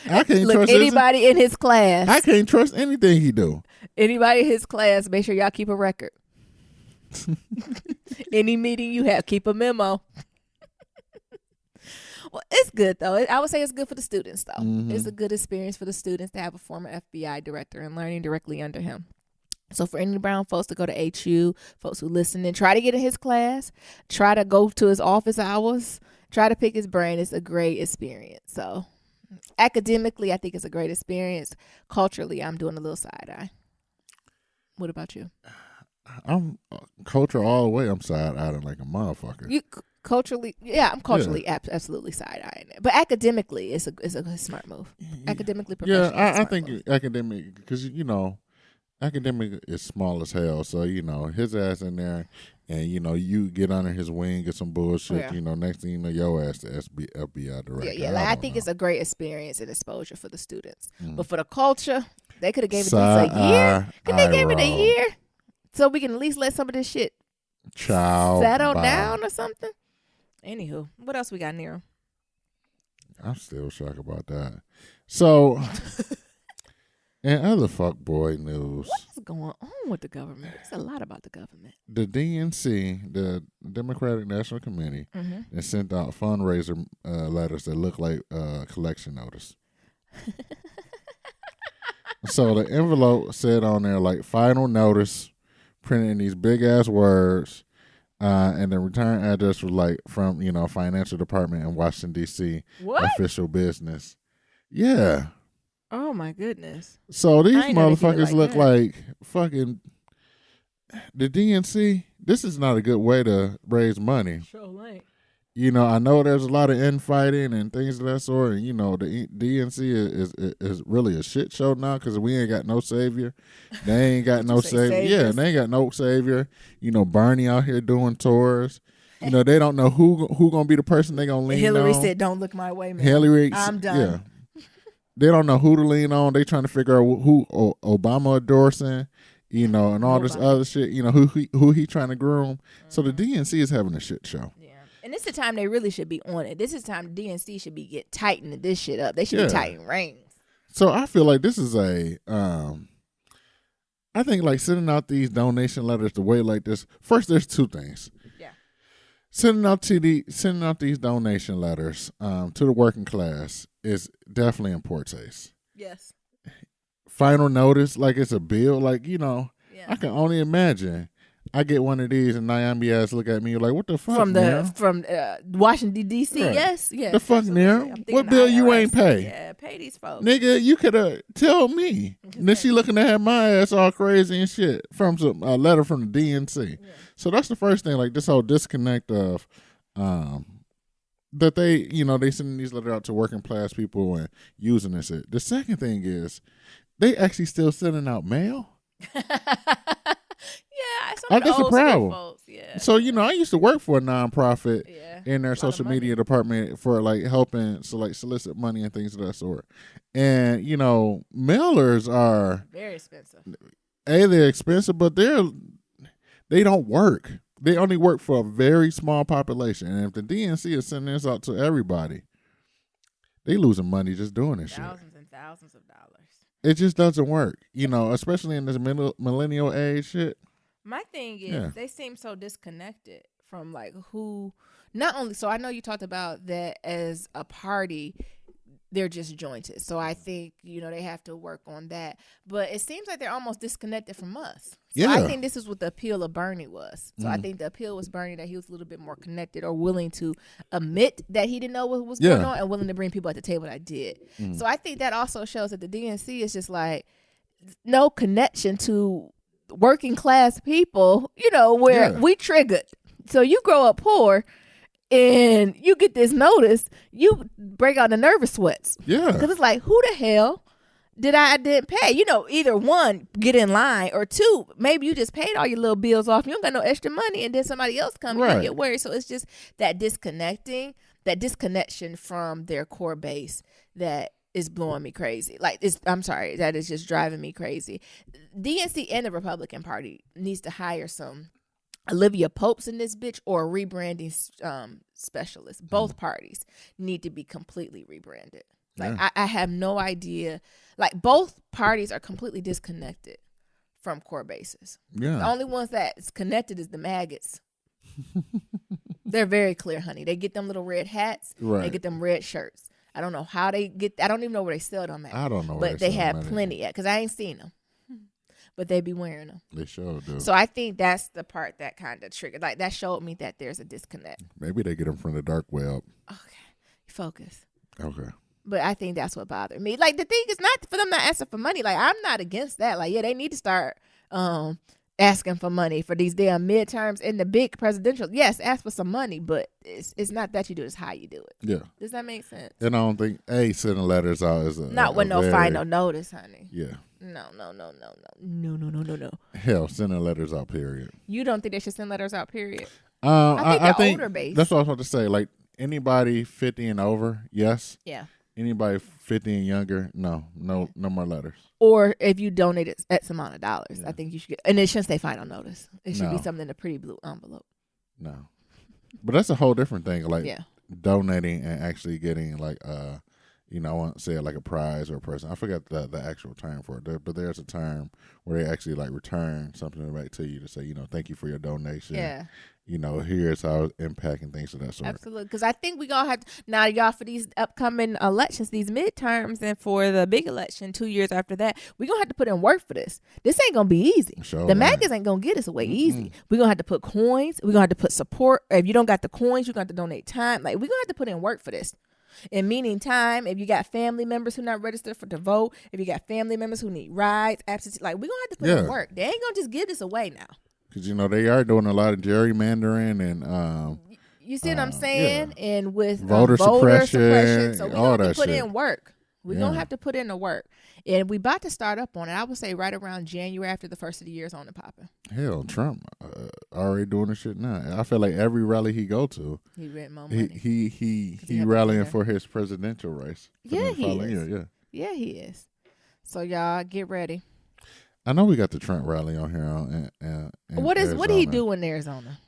I can't Look, trust anybody in his class. I can't trust anything he do. Anybody in his class, make sure y'all keep a record. Any meeting you have, keep a memo. Well, it's good, though. I would say it's good for the students, though. It's a good experience for the students to have a former FBI director and learning directly under him. So for any brown folks to go to HU, folks who listen and try to get in his class, try to go to his office hours, try to pick his brain. It's a great experience. So academically, I think it's a great experience. Culturally, I'm doing a little side eye. What about you? I'm culture all the way. I'm side-eyeing like a motherfucker. You culturally, yeah, I'm culturally absolutely side-eyeing it. But academically, it's a smart move. Academically, professionally, I think move. Academic, because academic is small as hell. So his ass in there, and you get under his wing, get some bullshit. Next thing you know, your ass the FBI director. Yeah. I think it's a great experience and exposure for the students. But for the culture, they could have gave it Side a year. Could they gave roll. it a year so we can at least let some of this shit settle down or something? Anywho, what else we got, Nero? I'm still shocked about that. So, in other fuckboy news, what is going on with the government? There's a lot about the government. The DNC, the Democratic National Committee, has sent out fundraiser letters that look like collection notice. So the envelope said on there like final notice, printed in these big ass words, and the return address was like from financial department in Washington D.C. What? Official business. Yeah. Oh my goodness. So these motherfuckers like look that. like fucking the DNC. This is not a good way to raise money. Sure late. I know there's a lot of infighting and things of that sort, and the DNC is really a shit show now because we ain't got no savior. They ain't got no savior. Yeah, they ain't got no savior. Bernie out here doing tours. They don't know who gonna be the person they gonna lean Hillary on. said, "Don't look my way, man. Hillary, I'm done." they don't know who to lean on. They trying to figure out who Obama endorsing, and all this other shit. Who he trying to groom. So the DNC is having a shit show. Yeah. And this is the time they really should be on it. This is the time the DNC should be tightening this shit up. They should be tightening reins. So I feel like this is I think like sending out these donation letters the way like this. First, there's two things. Yeah. Sending out these donation letters to the working class is definitely in poor taste. Yes. Final notice, like it's a bill, like Yeah. I can only imagine. I get one of these and Naomi ass look at me like, what the fuck, from Washington D.C. Right. Yes. The fuck, Nero? What bill you ain't pay? Yeah, pay these folks, nigga. You could have tell me. Then she looking to have my ass all crazy and shit from a letter from the DNC. Yeah. So that's the first thing, like this whole disconnect of that they sending these letters out to working class people and using this shit. The second thing is they actually still sending out mail. Yeah, I guess the problem. Folks, yeah. So I used to work for a nonprofit in their social media department for like helping solicit money and things of that sort. And mailers are very expensive. They're expensive, but they don't work. They only work for a very small population. And if the DNC is sending this out to everybody, they losing money just doing this shit. Thousands and thousands of dollars. It just doesn't work, especially in this millennial age shit. My thing is they seem so disconnected from like who, not only, so I know you talked about that as a party, they're just jointed. So I think, they have to work on that. But it seems like they're almost disconnected from us. So I think this is what the appeal of Bernie was. So I think the appeal was Bernie, that he was a little bit more connected or willing to admit that he didn't know what was going on and willing to bring people at the table that did. So I think that also shows that the DNC is just like no connection to working class people, where we triggered. So you grow up poor and you get this notice, you break out the nervous sweats. Yeah. Because it's like, who the hell didn't pay? Either one, get in line, or two, maybe you just paid all your little bills off. You don't got no extra money, and then somebody else comes and get worried. So it's just that disconnection from their core base that is blowing me crazy. That is just driving me crazy. DNC and the Republican Party needs to hire some Olivia Popes in this bitch or a rebranding specialist. Both parties need to be completely rebranded. I have no idea. Like, both parties are completely disconnected from core bases. Yeah. The only ones that's connected is the MAGATs. They're very clear, honey. They get them little red hats. Right. They get them red shirts. I don't know how they get. I don't even know where they sell them at. I don't know, but they have plenty at because I ain't seen them. But they be wearing them. They sure do. So I think that's the part that kind of triggered. Like, that showed me that there's a disconnect. Maybe they get them from the dark web. Okay, focus. Okay. But I think that's what bothered me. Like, the thing is not for them not asking for money. Like, I'm not against that. Like, they need to start asking for money for these damn midterms and the big presidential. Yes, ask for some money, but it's not that you do it, it's how you do it. Yeah. Does that make sense? And I don't think sending letters out is not with no final notice, honey. Yeah. No. Hell, sending letters out, period. You don't think they should send letters out, period? I think older base. That's what I was about to say. Like, anybody 50 and over, yes. Yeah. Anybody 50 and younger, no more letters. Or if you donated X amount of dollars, I think you should get, and it shouldn't say final notice. It should be something in a pretty blue envelope. No. But that's a whole different thing. Like, donating and actually getting like I won't say like a prize or a person. I forgot the actual term for it. But there's a term where they actually like return something back to you to say, thank you for your donation. Yeah. Here's how it's impacting things of that sort. Absolutely. Because I think we gonna have to, now, y'all, for these upcoming elections, these midterms, and for the big election 2 years after that, we're gonna have to put in work for this. This ain't gonna be easy. Sure, the MAGAs ain't gonna get us away easy. We're gonna have to put coins. We're gonna have to put support. If you don't got the coins, you're gonna have to donate time. Like, we're gonna have to put in work for this. And meaning time, if you got family members who not registered to vote, if you got family members who need rides, absentee, like, we're gonna have to put in work. They ain't gonna just give this away now. Because, they are doing a lot of gerrymandering and you see what I'm saying? Yeah. And with voter suppression, so we're all going to that put shit. in work. We're going to have to put in the work. And we about to start up on it. I would say right around January, after the first of the year is on and popping. Hell, Trump already doing the shit now. I feel like every rally he go to, he rent more money. He rallying for his presidential race. Yeah, he is. Yeah. Yeah, he is. So y'all get ready. I know we got the Trent rally on here. What did he do in Arizona?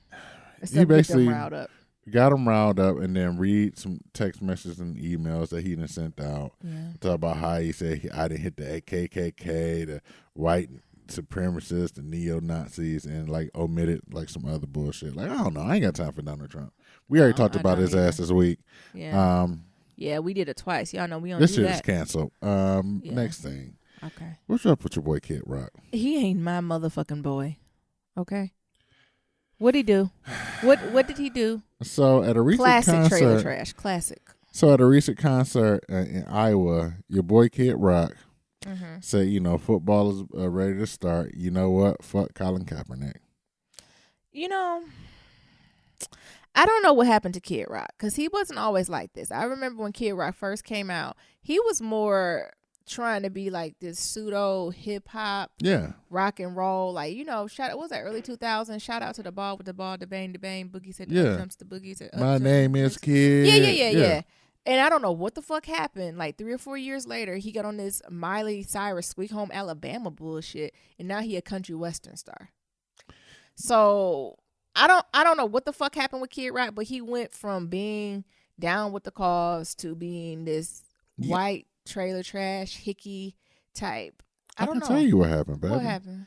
He basically get them riled up. got them riled up and then read some text messages and emails that he done sent out. Yeah. Talk about how he said I didn't hit the KKK, the white supremacists, the neo-Nazis, and like omitted like some other bullshit. Like, I don't know. I ain't got time for Donald Trump. We already talked about his ass this week. Yeah. Yeah, we did it twice. Y'all know we don't this do that. This shit is canceled. Next thing. Okay. What's up with your boy Kid Rock? He ain't my motherfucking boy. Okay. What'd he do? What did he do? So at a recent classic trailer trash. Classic. So at a recent concert in Iowa, your boy Kid Rock said, you know, football is ready to start. You know what? Fuck Colin Kaepernick. You know, I don't know what happened to Kid Rock because he wasn't always like this. I remember when Kid Rock first came out, he was more trying to be like this pseudo hip hop, rock and roll, like, you know, what was that, early 2000s? Shout out to the ball with the ball, the bang, boogie said, jumps the boogie said, my name is Kid. Yeah. And I don't know what the fuck happened. Like 3 or 4 years later, he got on this Miley Cyrus Sweet Home Alabama bullshit, and now he a country western star. So I don't know what the fuck happened with Kid Rock, but he went from being down with the cause to being this white trailer trash hickey type. I don't know. Tell you what happened, baby. What happened?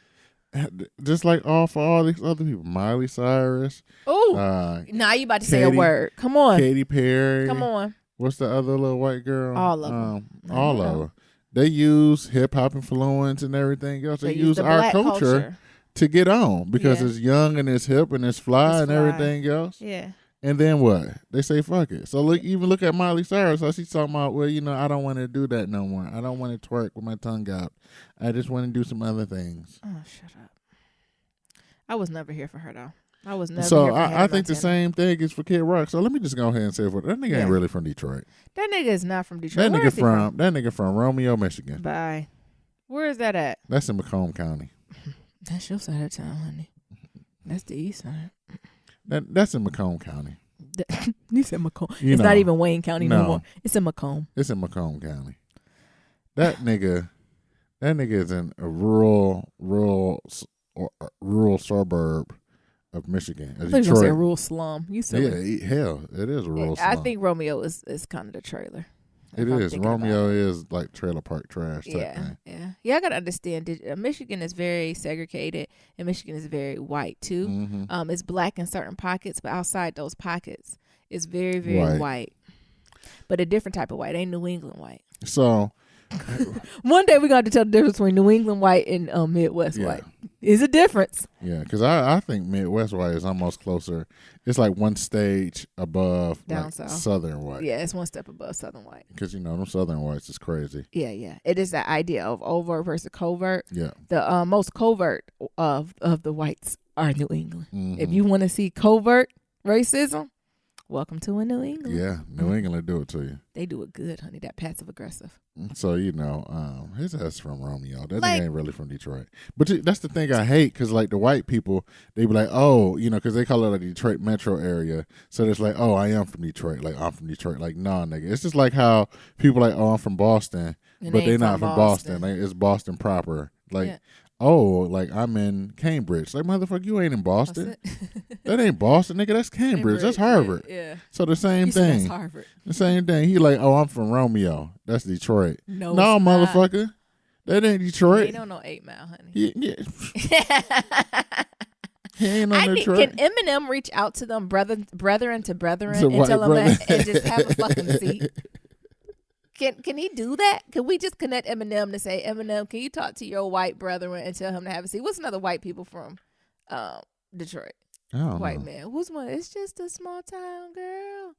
Just like for all these other people, Miley Cyrus. Oh, now you about to say a word? Come on, Katy Perry. Come on. What's the other little white girl? All of them. All of them. They use hip hop influence and everything else. They use our culture to get on because it's young and it's hip and it's fly and everything else. Yeah. And then what? They say fuck it. So look at Miley Cyrus. So she's talking about, well, you know, I don't want to do that no more. I don't want to twerk with my tongue out. I just want to do some other things. Oh, shut up. I was never here for her though. I was never. So I think the same thing is for Kid Rock. So let me just go ahead and say that nigga ain't really from Detroit. That nigga is not from Detroit. That nigga from Romeo, Michigan. Bye. Where is that at? That's in Macomb County. That's your side of town, honey. That's the east side. That's in Macomb County. You said Macomb. It's not even Wayne County no more. It's in Macomb. It's in Macomb County. That nigga is in a rural suburb of Michigan. I think it's a rural slum. You said hell, it is a rural slum. I think Romeo is kind of the trailer. It is. Romeo is like trailer park trash type thing. Yeah. I gotta understand. Michigan is very segregated, and Michigan is very white too. Mm-hmm. It's black in certain pockets, but outside those pockets, it's very, very white. But a different type of white. Ain't New England white. So one day we're going to tell the difference between New England white and Midwest white. Is a difference. Yeah, because I think Midwest white is almost closer. It's like one stage above down south. Southern white. Yeah, it's one step above Southern white. Because, you know, them Southern whites is crazy. Yeah. It is that idea of overt versus covert. Yeah. The most covert of the whites are New England. Mm-hmm. If you want to see covert racism, welcome to New England. Yeah, New England do it to you. They do it good, honey. That passive aggressive. So, you know, his ass from Romeo. That thing ain't really from Detroit. But that's the thing I hate, because, like, the white people, they be like, oh, you know, because they call it a Detroit metro area. So it's like, oh, I am from Detroit. Like, I'm from Detroit. Like, nah, nigga. It's just like how people like, oh, I'm from Boston. And but they're not from Boston. Like, it's Boston proper. Like, oh, like, I'm in Cambridge. Like, motherfucker, you ain't in Boston. That ain't Boston, nigga. That's Cambridge. That's Harvard. Yeah. So the same thing. That's Harvard. The same thing. He like, oh, I'm from Romeo. That's Detroit. No, motherfucker. That ain't Detroit. He don't know 8 Mile, honey. Yeah. He ain't on Detroit. Can Eminem reach out to them, brethren to brethren, and tell them and just have a fucking seat? Can he do that? Can we just connect Eminem to say, Eminem, can you talk to your white brethren and tell him to have a seat? What's another white people from Detroit? White man. Who's one? It's just a small town girl.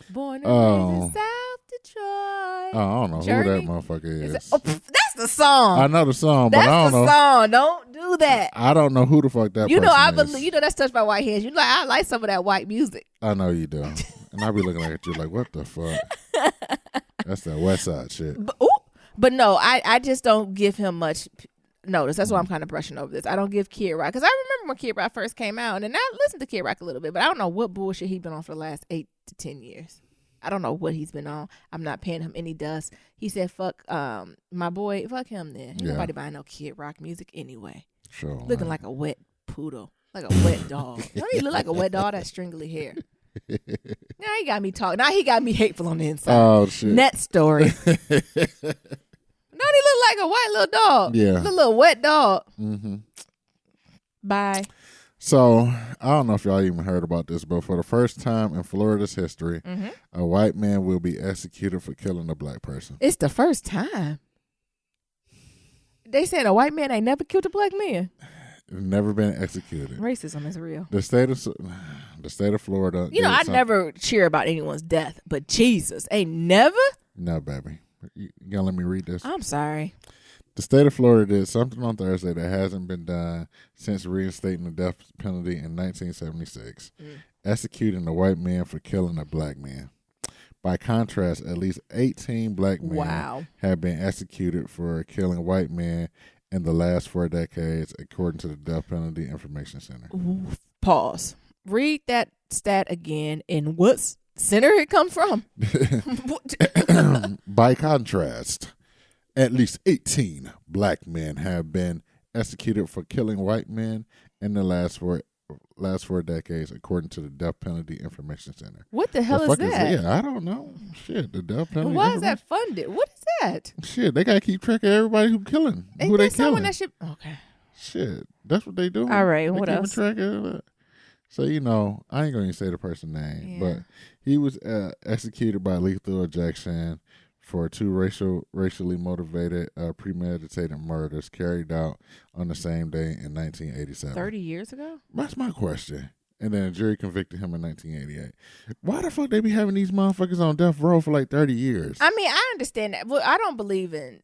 Born and raised in South Detroit. I don't know Journey? who that motherfucker is. That's the song. I know the song, but I don't know. That's the song. Don't do that. I don't know who the fuck that person is. You know that's touched by white hands. You know, I like some of that white music. I know you do. And I be looking at you like, what the fuck? That's that West Side shit. But no, I just don't give him much notice. That's why I'm kind of brushing over this. I don't give Kid Rock, because I remember when Kid Rock first came out, and I listened to Kid Rock a little bit, but I don't know what bullshit he's been on for the last 8 to 10 years. I don't know what he's been on. I'm not paying him any dust. He said, "Fuck, my boy, fuck him." Then ain't nobody buying no Kid Rock music anyway. Sure. Looking like a wet poodle, like a wet dog. Don't he look like a wet dog? That stringly hair. Now he got me talking. Now he got me hateful on the inside. Oh shit. Net story. Don't he look like a white little dog? Yeah. The little wet dog. Mm-hmm. Bye. So I don't know if y'all even heard about this, but for the first time in Florida's history, a white man will be executed for killing a black person. It's the first time. They said a white man ain't never killed a black man. Never been executed. Racism is real. The state of Florida. You know, I never cheer about anyone's death, but Jesus, ain't never? No, baby. You gonna let me read this? I'm sorry. The state of Florida did something on Thursday that hasn't been done since reinstating the death penalty in 1976, executing a white man for killing a black man. By contrast, at least 18 black men have been executed for killing white men in the last 4 decades, according to the Death Penalty Information Center. Pause. Read that stat again and what center it come from? By contrast, at least 18 black men have been executed for killing white men in the last four decades, according to the Death Penalty Information Center. What the hell is that? I don't know. Shit, the Death Penalty. Why is that funded? What is that? Shit, they gotta keep track of everybody who killing. Ain't who there they killing? that should? Okay. Shit, that's what they do. All right, they what else? Track of it. So I ain't gonna even say the person's name, but he was executed by lethal injection for 2 racially motivated premeditated murders carried out on the same day in 1987. 30 years ago? That's my question. And then a jury convicted him in 1988. Why the fuck they be having these motherfuckers on death row for like 30 years? I mean, I understand that. Well, I don't believe in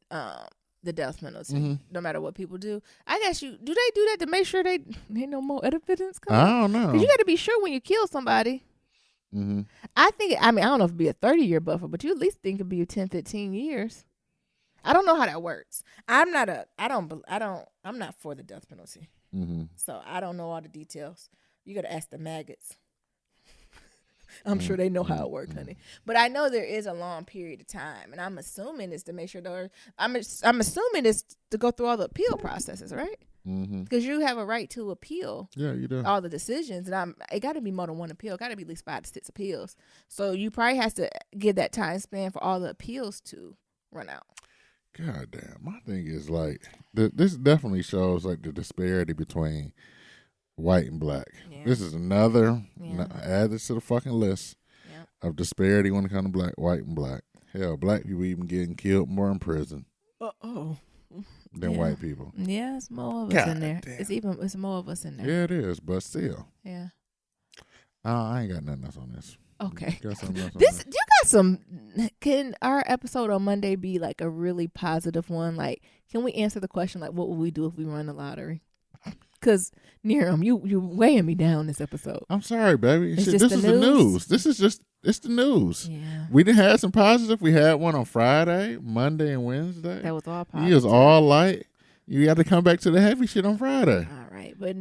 the death penalty, no matter what people do. I guess do they do that to make sure they ain't no more evidence coming? I don't know. Because you got to be sure when you kill somebody. I think, I don't know if it'd be a 30-year buffer, but you at least think it'd be 10, 15 years. I don't know how that works. I'm not for the death penalty. So I don't know all the details. You got to ask the MAGATS. I'm sure they know how it works, honey. But I know there is a long period of time, and I'm assuming it's to make sure I'm assuming it's to go through all the appeal processes, right? Because you have a right to appeal. Yeah, you do. All the decisions, and it got to be more than one appeal. Got to be at least 5 to 6 appeals. So you probably has to give that time span for all the appeals to run out. God damn. My thing is like this definitely shows like the disparity between white and black. Yeah. This is another added to the fucking list of disparity when it comes to white and black. Hell, black people even getting killed more in prison. Than white people. Yeah, it's more of us in there. Damn. It's more of us in there. Yeah, it is, but still. Yeah. I ain't got nothing else on this. Okay. You got can our episode on Monday be like a really positive one? Like, can we answer the question like, what would we do if we run the lottery? Because Niram, you weighing me down this episode. I'm sorry, baby. This is the news. It's the news. Yeah. We didn't have some positive. We had one on Friday, Monday, and Wednesday. That was all positive. It was all light. You got to come back to the heavy shit on Friday. All right, but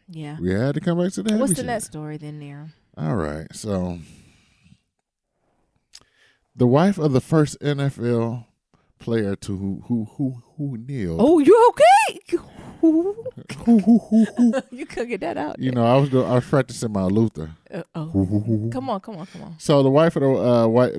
yeah. We had to come back to the heavy shit. What's the next story then, Niram? All right, so the wife of the first NFL player to who kneel. Oh, you okay? You couldn't get that out. You know, I was practicing my Luther. Come on. So the wife of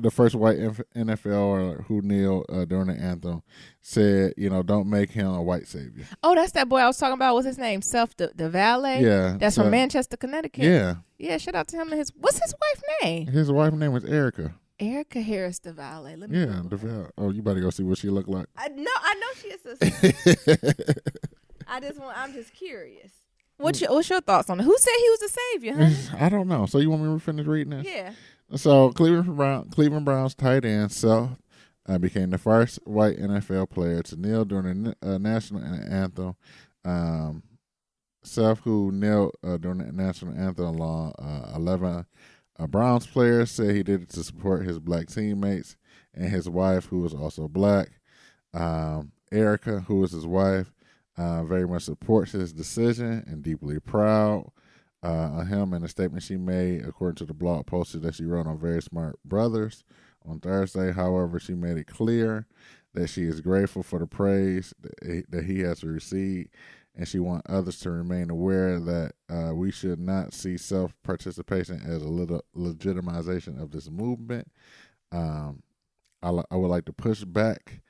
the first white NFL who kneeled during the anthem said, don't make him a white savior. Oh, that's that boy I was talking about. What's his name? The valet. Yeah, that's from Manchester, Connecticut. Yeah. Shout out to him and what's his wife's name? His wife's name was Erica. Erica Harris, the valet. Let me the valet. Oh, you better go see what she look like. I know she is. I'm just curious. What's your thoughts on it? Who said he was a savior, honey? I don't know. So you want me to finish reading this? Yeah. So Cleveland Browns tight end Self became the first white NFL player to kneel during the national anthem. Self, who knelt during the national anthem along 11 Browns players, said he did it to support his black teammates and his wife, who was also black. Erica, who is his wife, very much supports his decision and deeply proud him and a statement she made, according to the blog posted that she wrote on Very Smart Brothers on Thursday. However, she made it clear that she is grateful for the praise that he has received, and she wants others to remain aware that we should not see self-participation as a legitimization of this movement. I would like to push back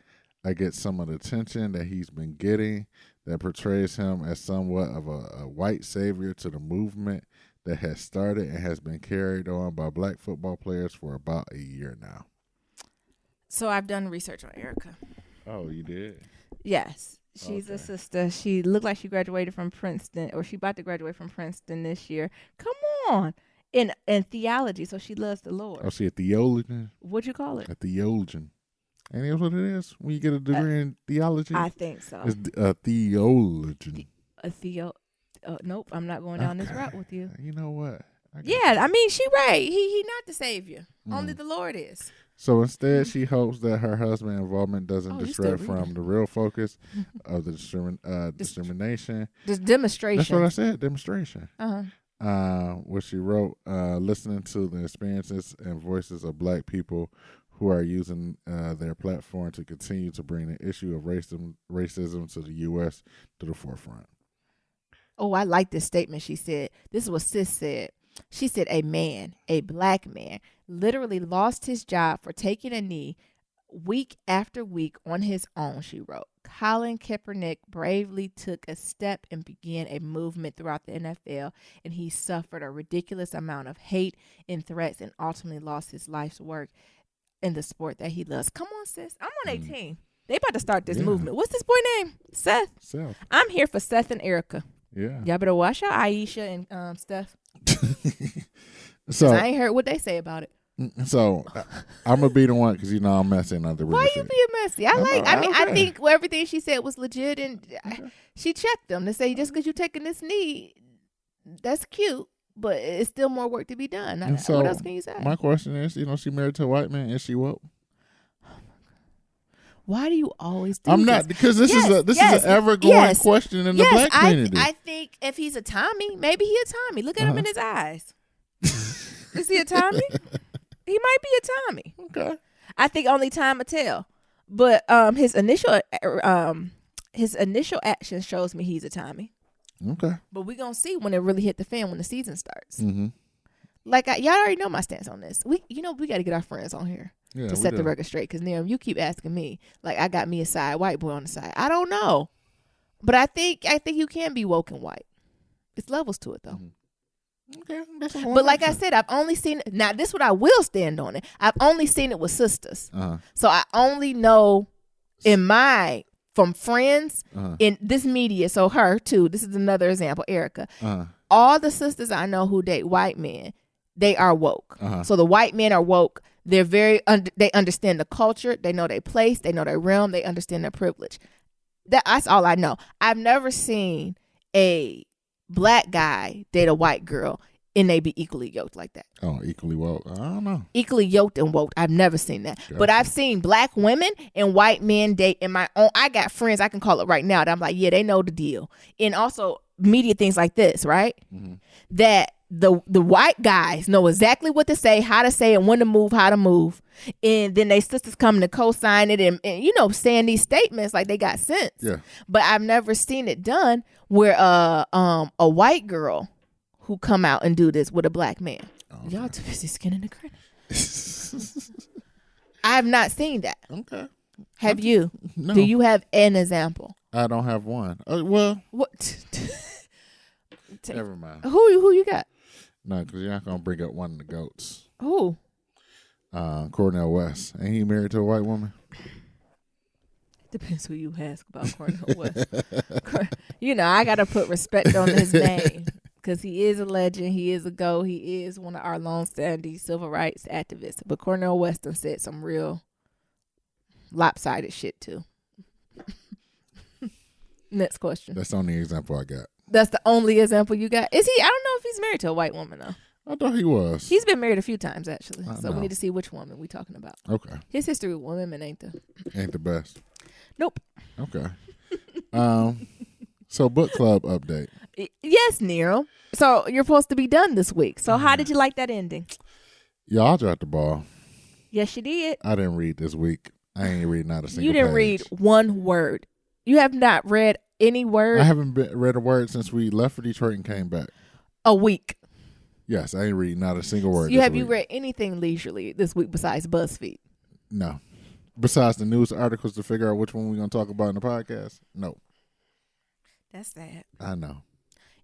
against some of the attention that he's been getting that portrays him as somewhat of a white savior to the movement that has started and has been carried on by black football players for about a year now. So I've done research on Erica. Oh, you did? Yes. She's a sister. She looked like she graduated from Princeton, or she about to graduate from Princeton this year. Come on. In theology, so she loves the Lord. Oh, she a theologian? What'd you call it? A theologian. And that's what it is when you get a degree in theology? I think so. It's a theologian. Nope, I'm not going down this route with you. You know what? I mean, she right. He not the savior. Only the Lord is. So instead, she hopes that her husband's involvement doesn't distract from the real focus of the discrimination. This demonstration. That's what I said, demonstration. Uh-huh. Where she wrote, listening to the experiences and voices of black people who are using their platform to continue to bring the issue of racism to the U.S. to the forefront. Oh, I like this statement she said. This is what Sis said. She said a man, a black man, literally lost his job for taking a knee week after week on his own, she wrote. Colin Kaepernick bravely took a step and began a movement throughout the NFL, and he suffered a ridiculous amount of hate and threats and ultimately lost his life's work in the sport that he loves. Come on, sis. I'm on 18. They about to start this movement. What's this boy name? Seth. I'm here for Seth and Erica. Yeah. Y'all better watch out, Aisha and Steph. So I ain't heard what they say about it. So I'm gonna be the one because I'm messing up the. Why you being messy? I think everything she said was legit, and she checked them to say just because you taking this knee, that's cute, but it's still more work to be done. So what else can you say? My question is, she married to a white man. Is she woke? Why do you always do I'm this? not, because this is an ever-going question in the black community. I think if he's a Tommy, maybe he a Tommy. Look at him in his eyes. Is he a Tommy? He might be a Tommy. Okay. I think only time will tell. But his initial action shows me he's a Tommy. Okay. But we're going to see when it really hit the fan when the season starts. Mm-hmm. Like, y'all already know my stance on this. We got to get our friends on here. To set the record straight, because Niram, you keep asking me like I got me a side white boy on the side. I don't know, but I think you can be woke and white. It's levels to it though. Okay, but like I said, I've only seen it. Now this is what I will stand on it. I've only seen it with sisters, so I only know from friends in this media. So her too. This is another example. Erica. All the sisters I know who date white men, they are woke. So the white men are woke. They're they understand the culture. They know their place. They know their realm. They understand their privilege. That's all I know. I've never seen a black guy date a white girl and they be equally yoked like that. Oh, equally woke. I don't know. Equally yoked and woke. I've never seen that. Gotcha. But I've seen black women and white men date in my own. I got friends, I can call it right now, that I'm like, yeah, they know the deal. And also media things like this, right? Mm-hmm. That the white guys know exactly what to say, how to say it, when to move, how to move. And then they sisters come to co-sign it and saying these statements like they got sense. Yeah. But I've never seen it done where a white girl who come out and do this with a black man. Okay. Y'all too busy skinning the credit. I have not seen that. Okay. Have you? No. Do you have an example? I don't have one. Well. What? Never mind. Who you got? No, because you're not going to bring up one of the goats. Who? Cornel West. Ain't he married to a white woman? Depends who you ask about Cornel West. I got to put respect on his name because he is a legend. He is a GOAT. He is one of our long-standing civil rights activists. But Cornel West done said some real lopsided shit, too. Next question. That's the only example I got. That's the only example you got? Is he? I don't know if he's married to a white woman, though. I thought he was. He's been married a few times, actually. So we need to see which woman we talking about. Okay. His history with women ain't the best. Nope. Okay. So book club update. Yes, Nero. So you're supposed to be done this week. So how did you like that ending? Y'all dropped the ball. Yes, you did. I didn't read this week. I ain't read not a single You didn't page. read one word. You have not read any word. I haven't read a word since we left for Detroit and came back. A week. Yes, I ain't read not a single word. You read anything leisurely this week besides BuzzFeed? No. Besides the news articles to figure out which one we're going to talk about in the podcast? No. That's sad. I know.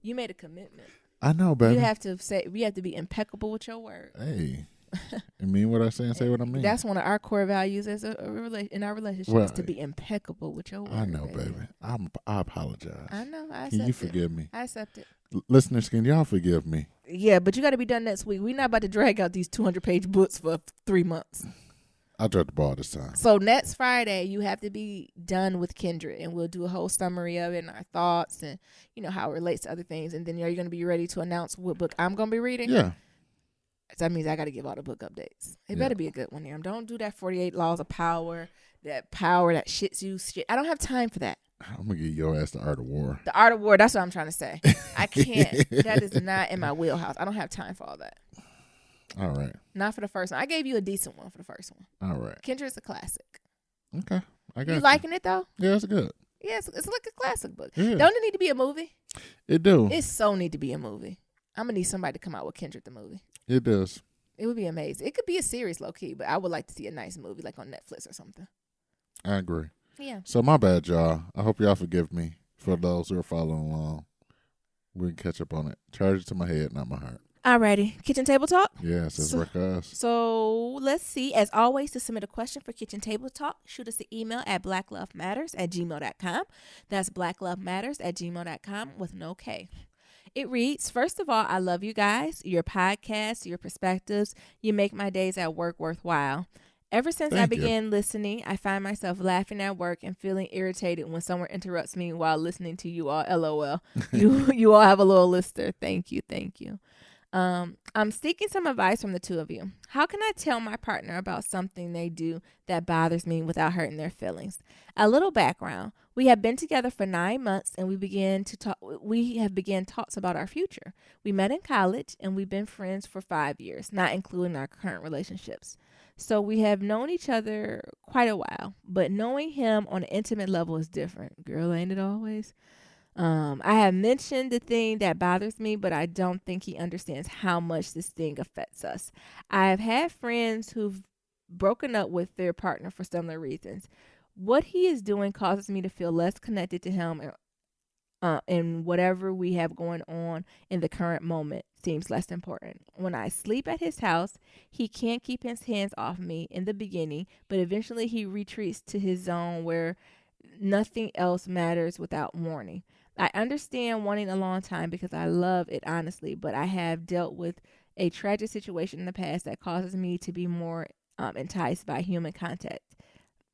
You made a commitment. I know, baby. You have to be impeccable with your word. Hey. I mean what I say and say what I mean. That's one of our core values as in our relationship is to be impeccable with your word. I know, baby. I apologize. I know. Can you forgive me? I accept it. Listeners, can y'all forgive me? Yeah, but you got to be done next week. We're not about to drag out these 200-page books for 3 months. I dropped the ball this time. So next Friday, you have to be done with Kindred, and we'll do a whole summary of it and our thoughts and, how it relates to other things. And then are you going to be ready to announce what book I'm going to be reading? Yeah. So that means I got to give all the book updates. It better be a good one, there. Don't do that 48 Laws of Power, that shits you shit. I don't have time for that. I'm going to give your ass The Art of War. The Art of War, that's what I'm trying to say. I can't. That is not in my wheelhouse. I don't have time for all that. All right. Not for the first one. I gave you a decent one for the first one. All right. Kindred's a classic. Okay. I got you liking it, though? Yeah, it's good. Yeah, it's like a classic book. Yeah. Don't it need to be a movie? It do. It so need to be a movie. I'm going to need somebody to come out with Kindred the movie. It does. It would be amazing. It could be a series, low-key, but I would like to see a nice movie like on Netflix or something. I agree. Yeah. So my bad, y'all. I hope y'all forgive me for those who are following along. We can catch up on it. Charge it to my head, not my heart. Alrighty. Kitchen Table Talk? Yes, it's us. So let's see. As always, to submit a question for Kitchen Table Talk, shoot us an email at blacklovematters@gmail.com. That's blacklovematters@gmail.com with no K. It reads, first of all, I love you guys, your podcasts, your perspectives. You make my days at work worthwhile. Ever since I began listening, I find myself laughing at work and feeling irritated when someone interrupts me while listening to you all. LOL. You all have a little lister. Thank you. I'm seeking some advice from the two of you. How can I tell my partner about something they do that bothers me without hurting their feelings? A little background. We have been together for 9 months and we have began talks about our future. We met in college and we've been friends for 5 years, not including our current relationships. So we have known each other quite a while, but knowing him on an intimate level is different. Girl, ain't it always? I have mentioned the thing that bothers me, but I don't think he understands how much this thing affects us. I have had friends who've broken up with their partner for similar reasons. What he is doing causes me to feel less connected to him, and whatever we have going on in the current moment seems less important. When I sleep at his house, he can't keep his hands off me in the beginning, but eventually he retreats to his zone where nothing else matters without warning. I understand wanting a long time because I love it honestly, but I have dealt with a tragic situation in the past that causes me to be more enticed by human contact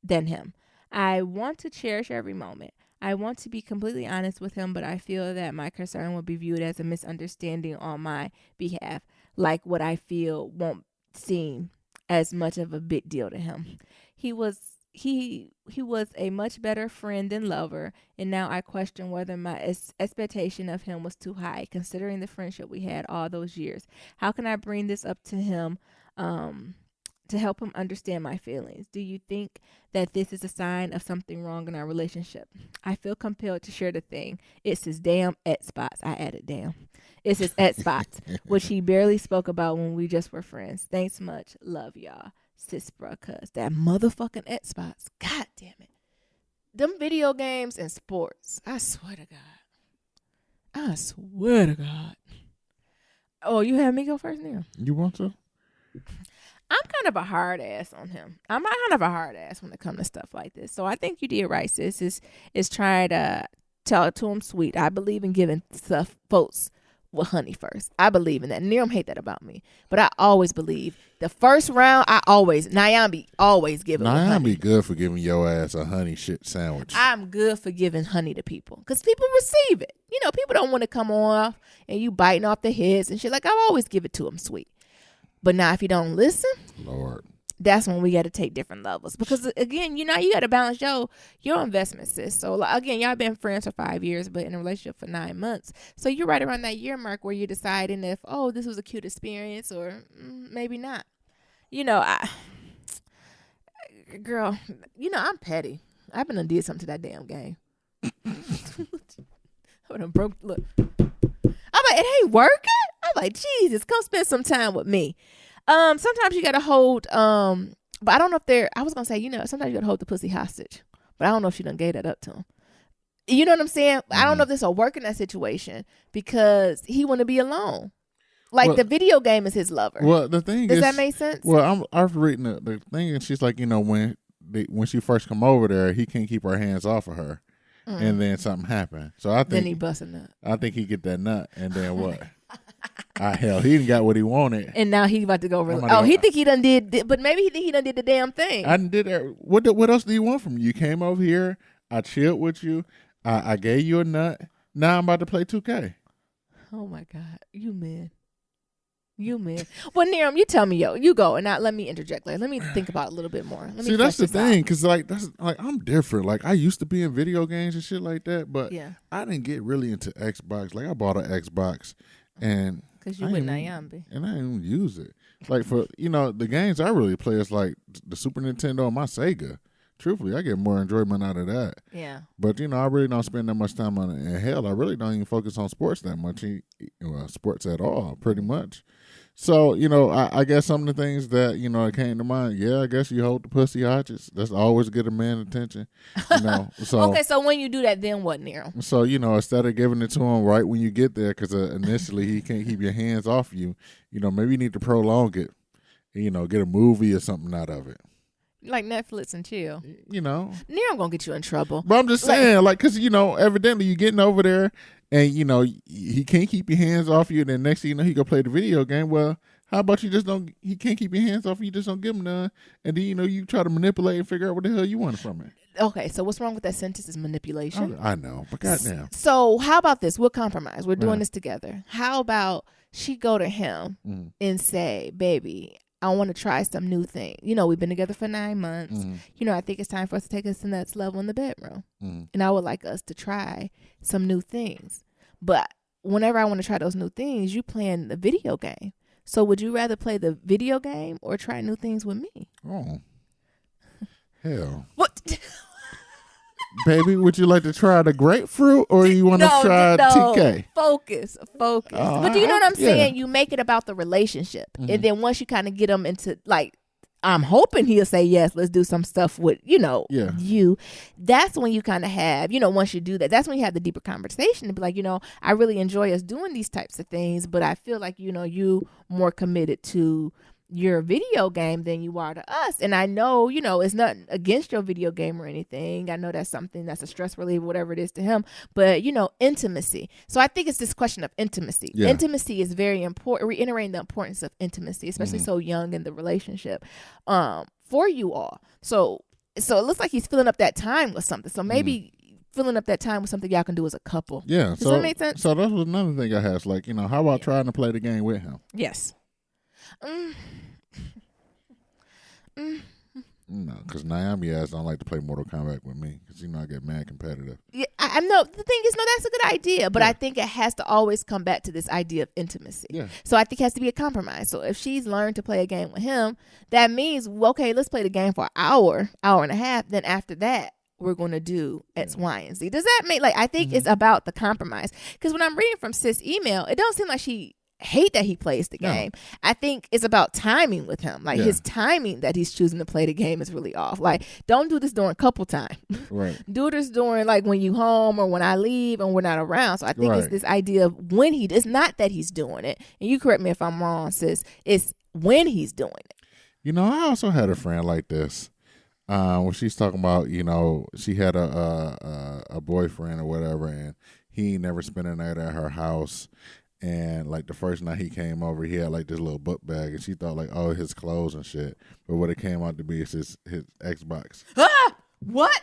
than him. I want to cherish every moment. I want to be completely honest with him, but I feel that my concern will be viewed as a misunderstanding on my behalf, like what I feel won't seem as much of a big deal to him. He was a much better friend than lover, and now I question whether my expectation of him was too high, considering the friendship we had all those years. How can I bring this up to him to help him understand my feelings? Do you think that this is a sign of something wrong in our relationship? I feel compelled to share the thing. It's his damn et spots. I added damn. It's his et spots, which he barely spoke about when we just were friends. Thanks much. Love y'all. Sis, bruh, cuz that motherfucking et spots. God damn it. Them video games and sports. I swear to God. Oh, you have me go first now? You want to? I'm kind of a hard ass on him. I'm kind of a hard ass when it comes to stuff like this. So I think you did right, sis. Is trying to tell it to him sweet. I believe in giving stuff folks with honey first. I believe in that. Niram hate that about me. But I always believe the first round, Nyambi always give it with honey. Nyambi good for giving your ass a honey shit sandwich. I'm good for giving honey to people because people receive it. People don't want to come off and you biting off their heads and shit. Like, I always give it to them sweet. But now if you don't listen, Lord, that's when we got to take different levels. Because again, you got to balance your investment, sis. So again, y'all been friends for 5 years, but in a relationship for 9 months. So you're right around that year mark where you're deciding if, this was a cute experience or maybe not. Girl, I'm petty. I've been did something to that damn game. I done broke. Look, I'm like, it ain't working. I'm like, Jesus, come spend some time with me. Sometimes you gotta hold. But I don't know if I was gonna say, sometimes you gotta hold the pussy hostage. But I don't know if she done gave that up to him. You know what I'm saying? Mm-hmm. I don't know if this will work in that situation because he want to be alone. Like the video game is his lover. Well, the thing does that make sense? Well, I've reading the thing, and she's like, when she first come over there, he can't keep her hands off of her, and then something happened. So I think then he bust a nut. I think he get that nut, and then what? Hell, he didn't got what he wanted, and now he about to go. He think he done did, but maybe he think he done did the damn thing. I did that. What else do you want from me? You came over here. I chilled with you. I gave you a nut. Now I'm about to play 2K. Oh my God, you man. Well, Niram, you tell me, you go, and now let me interject. Let me think about it a little bit more. See, that's the thing, because that's I'm different. Like, I used to be in video games and shit like that, but I didn't get really into Xbox. Like, I bought an Xbox, and because you with Nyambi, and I didn't even use it. Like, for the games I really play is like the Super Nintendo and my Sega. Truthfully, I get more enjoyment out of that. Yeah. But, I really don't spend that much time on it. And hell, I really don't even focus on sports that much. Sports at all, pretty much. So, I guess some of the things that, that came to mind, I guess you hold the pussy hostage. That's always get a man attention. So okay, so when you do that, then what, Nero? So, instead of giving it to him right when you get there, because initially he can't keep your hands off you, maybe you need to prolong it, get a movie or something out of it. Like Netflix and chill. Nero gonna get you in trouble. But I'm just saying, because, evidently you getting over there and, he can't keep your hands off you. And then next thing you know, he go play the video game. Well, how about you he can't keep your hands off you, just don't give him none. And then, you try to manipulate and figure out what the hell you want from it. Okay, so what's wrong with that sentence is manipulation. I know, but goddamn. So how about this? We'll compromise. We're doing this together. How about she go to him and say, baby, I want to try some new thing. We've been together for 9 months. Mm-hmm. I think it's time for us to take us to the next level in the bedroom. Mm-hmm. And I would like us to try some new things. But whenever I want to try those new things, you playing the video game. So would you rather play the video game or try new things with me? Oh, hell. What? Baby, would you like to try the grapefruit or you want to try TK? Focus. But do you know what I'm saying? You make it about the relationship. Mm-hmm. And then once you kind of get them into, like, I'm hoping he'll say, yes, let's do some stuff with, you. That's when you kind of have, once you do that, that's when you have the deeper conversation to be like, I really enjoy us doing these types of things, but I feel like, you more committed to your video game than you are to us. And I know, it's nothing against your video game or anything. I know that's something that's a stress reliever, whatever it is to him. But, intimacy. So I think it's this question of intimacy. Yeah. Intimacy is very important, reiterating the importance of intimacy, especially so young in the relationship, for you all. So it looks like he's filling up that time with something. So maybe filling up that time with something y'all can do as a couple. Yeah. Does that make sense? So that was another thing I had. Like, how about trying to play the game with him? Yes. No, because Naomi ass don't like to play Mortal Kombat with me because I get mad competitive. Yeah, I know. The thing is, that's a good idea, but I think it has to always come back to this idea of intimacy. Yeah. So I think it has to be a compromise. So if she's learned to play a game with him, that means, okay, let's play the game for an hour and a half. Then after that, we're going to do X, Y, and Z. Does that make, I think it's about the compromise. Because when I'm reading from Sis' email, it don't seem like she hate that he plays the game. I think it's about timing with him. His timing that he's choosing to play the game is really off. Don't do this during couple time. Right. Do this during when you home or when I leave and we're not around. So I think it's this idea of when it's not that he's doing it. And you correct me if I'm wrong, sis. It's when he's doing it. I also had a friend like this. When she's talking about, she had a boyfriend or whatever, and he never spent a night at her house. And the first night he came over, he had this little book bag, and she thought his clothes and shit. But what it came out to be is his Xbox. What?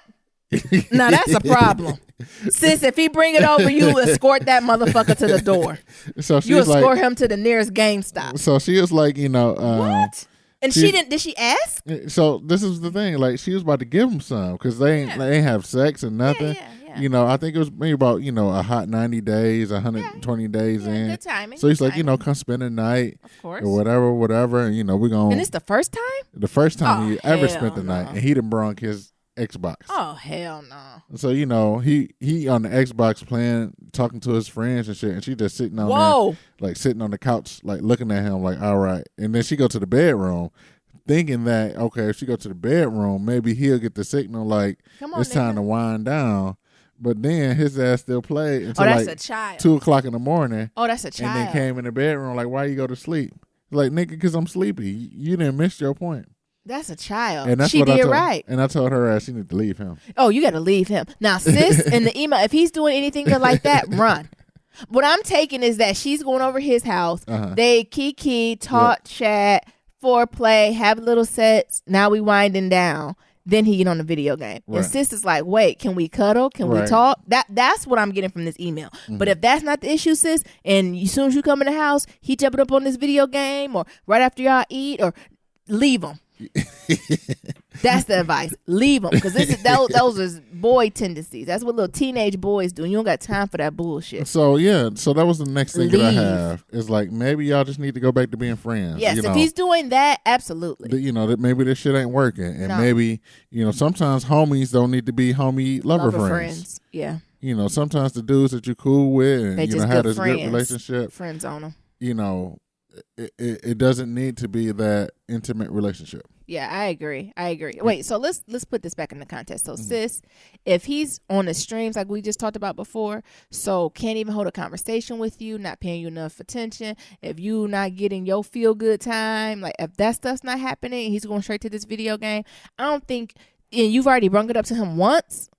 Now that's a problem, sis. If he bring it over, you escort that motherfucker to the door. So you escort him to the nearest GameStop. So she was like, what? And she didn't. Did she ask? So this is the thing. Like, she was about to give him some because they ain't have sex and nothing. Yeah. You know, I think it was maybe about a hot 90 days, 120 days in. Good timing. So he's like, come spend a night, of course, or whatever, and we're gonna. And it's the first time. The first time he ever spent the night, and he done brung his Xbox. Oh hell no! So he on the Xbox playing, talking to his friends and shit, and she just sitting on there, like sitting on the couch, like looking at him, like all right. And then she go to the bedroom, thinking that if she go to the bedroom, maybe he'll get the signal like it's time to wind down. But then his ass still played until that's like a child. 2:00 in the morning. Oh, that's a child. And then came in the bedroom like, why you go to sleep? Like, nigga, because I'm sleepy. You didn't miss your point. That's a child. And that's she did right. And I told her she need to leave him. Oh, you got to leave him. Now, sis, in the email, if he's doing anything like that, run. What I'm taking is that she's going over his house. They kiki, talk, chat, foreplay, have little sets. Now we winding down. Then he get on the video game. Right. And sis is like, wait, can we cuddle? Can we talk? That's what I'm getting from this email. But if that's not the issue, sis, and as soon as you come in the house, he jumping up on this video game or right after y'all eat, or leave him. That's the advice. Leave them, because those are boy tendencies. That's what little teenage boys do. You don't got time for that bullshit. So that was the next thing that I have. Is like, maybe y'all just need to go back to being friends. Yes, if he's doing that, absolutely. That maybe this shit ain't working, and maybe sometimes homies don't need to be homie lover friends. Yeah. Sometimes the dudes that you're cool with and they just had this friends. good relationship, friends on them. It doesn't need to be that intimate relationship. Yeah, I agree. Wait, so let's put this back in the context. So, sis, if he's on the streams like we just talked about before, so can't even hold a conversation with you, not paying you enough attention, if you not getting your feel good time, like if that stuff's not happening, he's going straight to this video game. I don't think, and you've already brung it up to him once,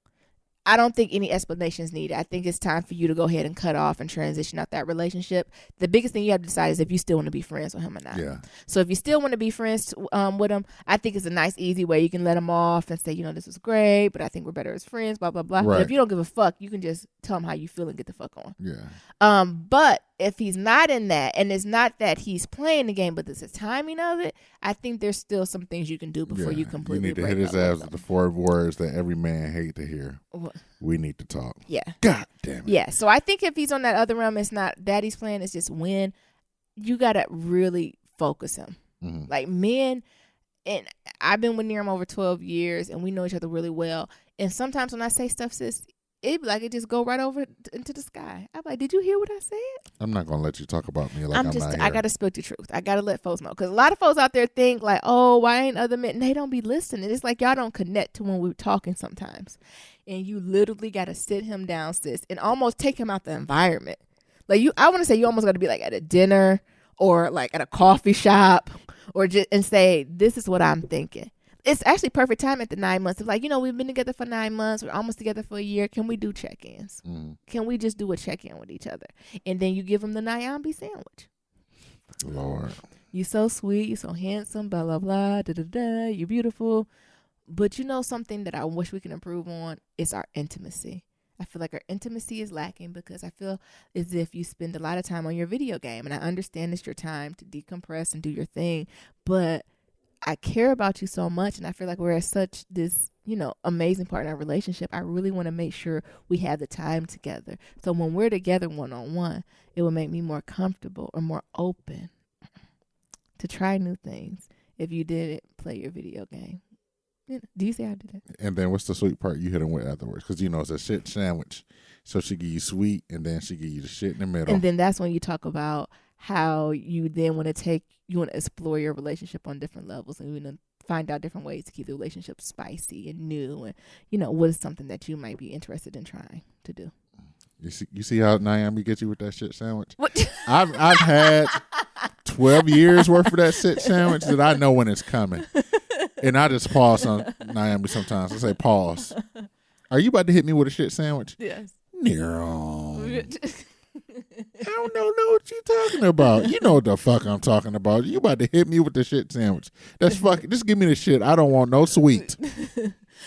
I don't think any explanations needed. I think it's time for you to go ahead and cut off and transition out that relationship. The biggest thing you have to decide is if you still want to be friends with him or not. Yeah. So if you still want to be friends with him, I think it's a nice, easy way. You can let him off and say, this was great, but I think we're better as friends, blah, blah, blah. Right. But if you don't give a fuck, you can just tell him how you feel and get the fuck on. Yeah. But if he's not in that, and it's not that he's playing the game, but it's the timing of it, I think there's still some things you can do before you completely You need to hit his ass with the 4 words that every man hate to hear. What? We need to talk. Yeah. God damn it. Yeah. So I think if he's on that other realm, it's not that he's playing, it's just when you got to really focus him. Mm-hmm. Like men, and I've been with Niram over 12 years, and we know each other really well. And sometimes when I say stuff, sis, it be like it just go right over into the sky. I'm like, did you hear what I said? I'm not gonna let you talk about me like I'm not here. I gotta speak the truth. I gotta let folks know, because a lot of folks out there think like, oh, why ain't other men? And they don't be listening. It's like y'all don't connect to when we're talking sometimes, and you literally gotta sit him down, sis, and almost take him out the environment. Like I want to say you almost gotta be like at a dinner or like at a coffee shop, or just and say, this is what I'm thinking. It's actually perfect time at the 9 months. It's like, we've been together for 9 months. We're almost together for a year. Can we do check-ins? Can we just do a check-in with each other? And then you give them the Nyambi sandwich. Lord. You so sweet. You so handsome. Blah, blah, blah. Da, da, da. You're beautiful. But something that I wish we can improve on is our intimacy. I feel like our intimacy is lacking because I feel as if you spend a lot of time on your video game. And I understand it's your time to decompress and do your thing. But I care about you so much, and I feel like we're at such this, amazing part in our relationship. I really want to make sure we have the time together. So when we're together one-on-one, it will make me more comfortable or more open to try new things if you didn't play your video game. Do you see how I did that? And then what's the sweet part you hit him with afterwards? Because, it's a shit sandwich. So she give you sweet, and then she give you the shit in the middle. And then that's when you talk about how you then want to explore your relationship on different levels, and you want to find out different ways to keep the relationship spicy and new, and what is something that you might be interested in trying to do. You see how Naomi gets you with that shit sandwich? What? I've had 12 years worth of that shit sandwich that I know when it's coming, and I just pause on Naomi sometimes. I say, pause. Are you about to hit me with a shit sandwich? Yes. No. I don't know what you talking about. You know what the fuck I'm talking about. You about to hit me with the shit sandwich. That's fucking. Just give me the shit. I don't want no sweet.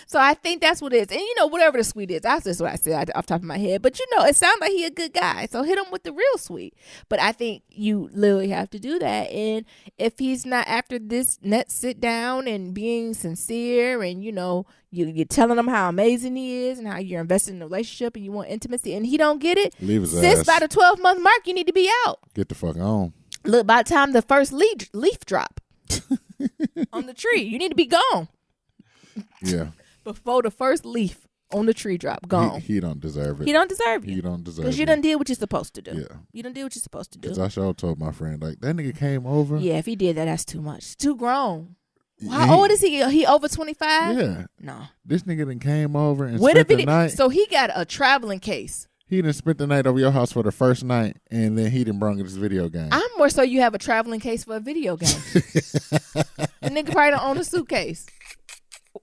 So I think that's what it is. And, whatever the sweet is, that's just what I said off the top of my head. But, it sounds like he a good guy. So hit him with the real sweet. But I think you literally have to do that. And if he's not after this next sit down and being sincere and, you're telling him how amazing he is and how you're invested in the relationship and you want intimacy and he don't get it, leave his since ass. by the 12-month mark, you need to be out. Get the fuck on. Look, by the time the first leaf drop on the tree, you need to be gone. Yeah. Before the first leaf on the tree drop, gone. He don't deserve it. He don't deserve you. He don't deserve it. Because you done did what you're supposed to do. Yeah. You done did what you're supposed to do. Because I sure told my friend, like, that nigga came over. Yeah, if he did that, that's too much. Too grown. How old is he? He over 25? Yeah. No. This nigga done came over and spent the night. So he got a traveling case. He done spent the night over your house for the first night, and then he done brung his video game. I'm more so you have a traveling case for a video game. The nigga probably don't own a suitcase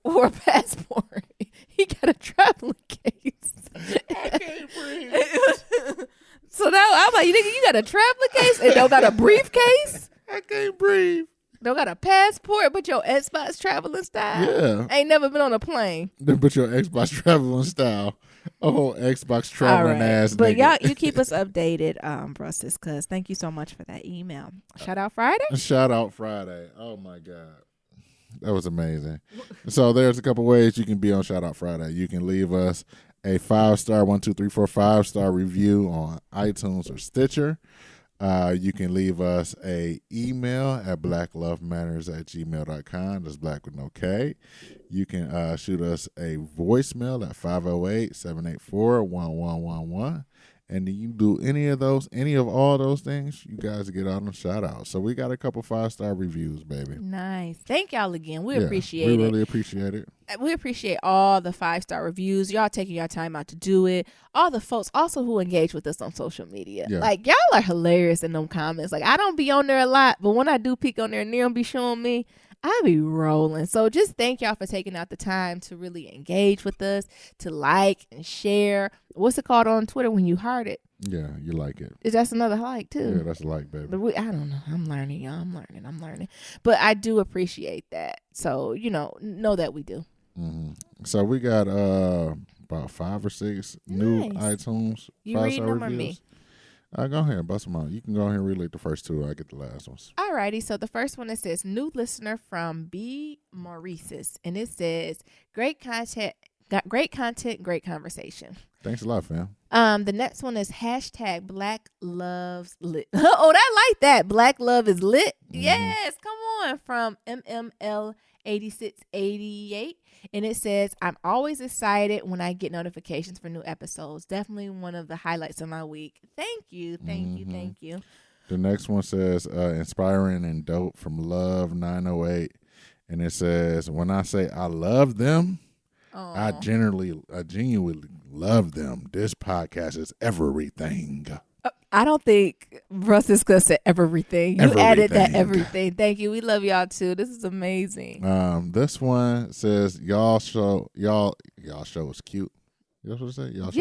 or a passport. He got a traveling case. I can't breathe. So now I'm like, nigga, you got a traveling case and don't got a briefcase? I can't breathe. Don't got a passport, but your Xbox traveling style? Yeah. Ain't never been on a plane. Then put your Xbox traveling style. A whole Xbox traveling ass But nigga. y'all, you keep us updated, brothers, cuz thank you so much for that email. Shout out Friday? Shout out Friday. Oh my God. That was amazing. So there's a couple ways you can be on Shout Out Friday. You can leave us a 5-star, 1, 2, 3, 4, 5-star review on iTunes or Stitcher. You can leave us a email at blacklovematters@gmail.com. That's black with no K. You can shoot us a voicemail at 508-784-1111. And you can do any of all those things, you guys get out on shout out. So we got a couple 5-star reviews, baby. Nice. Thank y'all again. We appreciate it. We really appreciate it. We appreciate all the 5-star reviews. Y'all taking your time out to do it. All the folks also who engage with us on social media. Yeah. Like, y'all are hilarious in them comments. Like, I don't be on there a lot, but when I do peek on there and them be showing me, I be rolling. So just thank y'all for taking out the time to really engage with us, to like and share. What's it called on Twitter when you heart it? Yeah, you like it. Is that another like too? Yeah, that's a like, baby. But I don't know. I'm learning, y'all. I'm learning. But I do appreciate that. So, know that we do. Mm-hmm. So we got about 5 or 6 new iTunes 5-star reviews. Go ahead, bust them out. You can go ahead and read the first 2. I get the last ones. Alrighty. So the first one, it says, new listener from B. Maurices. And it says, great content, great conversation. Thanks a lot, fam. The next one is hashtag Black Loves Lit. Oh, I like that. Black Love is Lit. Mm-hmm. Yes, come on. From MML8688. And it says, I'm always excited when I get notifications for new episodes. Definitely one of the highlights of my week. Thank you. Thank you. The next one says, inspiring and dope from Love 908. And it says, when I say I love them, I genuinely love them. This podcast is everything. I don't think Francisco said everything. You added that everything. Thank you. We love y'all too. This is amazing. This one says y'all show is cute. You know what I'm saying? Y'all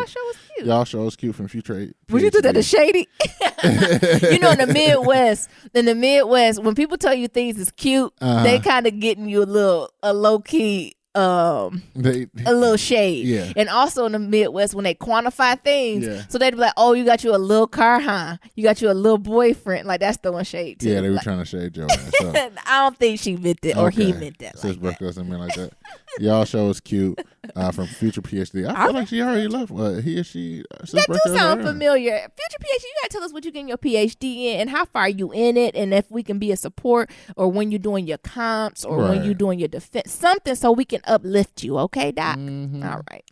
show was cute. Y'all show was cute from Future 8. Would you do that to Shady? In the Midwest, when people tell you things is cute, they kind of getting you a low key. A little shade. Yeah. And also in the Midwest, when they quantify things, so they'd be like, oh, you got you a little car, huh? You got you a little boyfriend. Like, that's throwing shade too. Yeah, they were trying to shade your ass. So. I don't think she meant it or he meant that. Sis Brooke doesn't mean like that. Y'all show is cute from Future PhD. I feel like she already left. He or she. That do sound familiar. Future PhD, you got to tell us what you're getting your PhD in and how far you in it, and if we can be a support, or when you're doing your comps, or when you're doing your defense, something so we can uplift you. Okay, Doc? Mm-hmm. All right.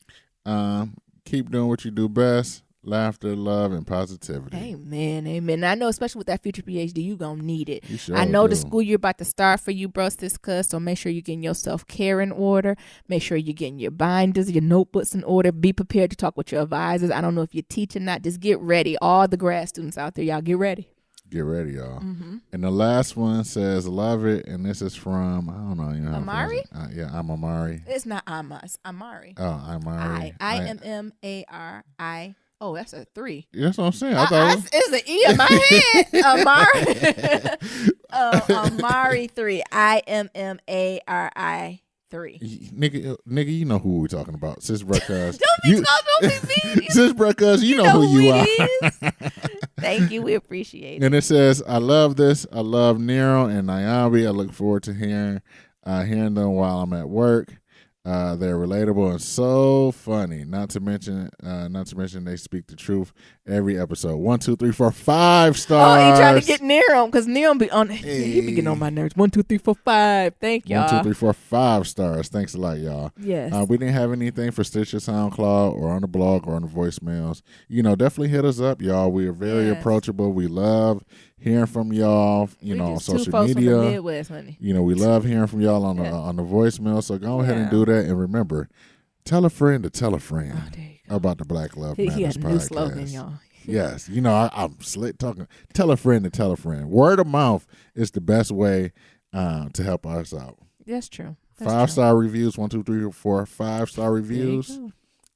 Keep doing what you do best. Laughter, love, and positivity. Amen. I know, especially with that Future PhD, you gonna need it. You sure I know do. the school year about to start for you, bro, sis, cuz. So make sure you're getting your self-care in order. Make sure you're getting your binders, your notebooks in order. Be prepared to talk with your advisors. I don't know if you're teaching or not. Just get ready. All the grad students out there, y'all get ready. Get ready, y'all. Mm-hmm. And the last one says, love it. And this is from, I don't know. Amari? I'm Amari. It's not Amas. Amari. Oh, Amari. I-M-M-A-R-I. Oh, that's a 3. That's what I'm saying. I thought it's an E in my head. Amari. Amari 3. I-M-M-A-R-I 3. Nigga, you know who we're talking about. Sis Bruh, Don't be mean. Sis Bruh, you know who you are. Thank you. We appreciate it. And it says, I love this. I love Nero and Nyambi. I look forward to hearing them while I'm at work. They're relatable and so funny. Not to mention they speak the truth every episode. 1, 2, 3, 4, 5 stars. Oh, he trying to get Nero because Nero be on. He be getting on my nerves. 1, 2, 3, 4, 5. Thank y'all. 1, 2, 3, 4, 5 stars. Thanks a lot, y'all. Yes. We didn't have anything for Stitcher, SoundCloud, or on the blog or on the voicemails. Definitely hit us up, y'all. We are very approachable. We love hearing from y'all. On social media. From the Midwest, honey. We love hearing from y'all on the voicemail. So go ahead and do that. And remember, tell a friend to tell a friend about the Black Love Matters he had a podcast. new slogan, y'all. Yes, I'm slick talking. Tell a friend to tell a friend. Word of mouth is the best way to help us out. That's true. 5-star reviews, 1, 2, 3, 4, 5-star reviews.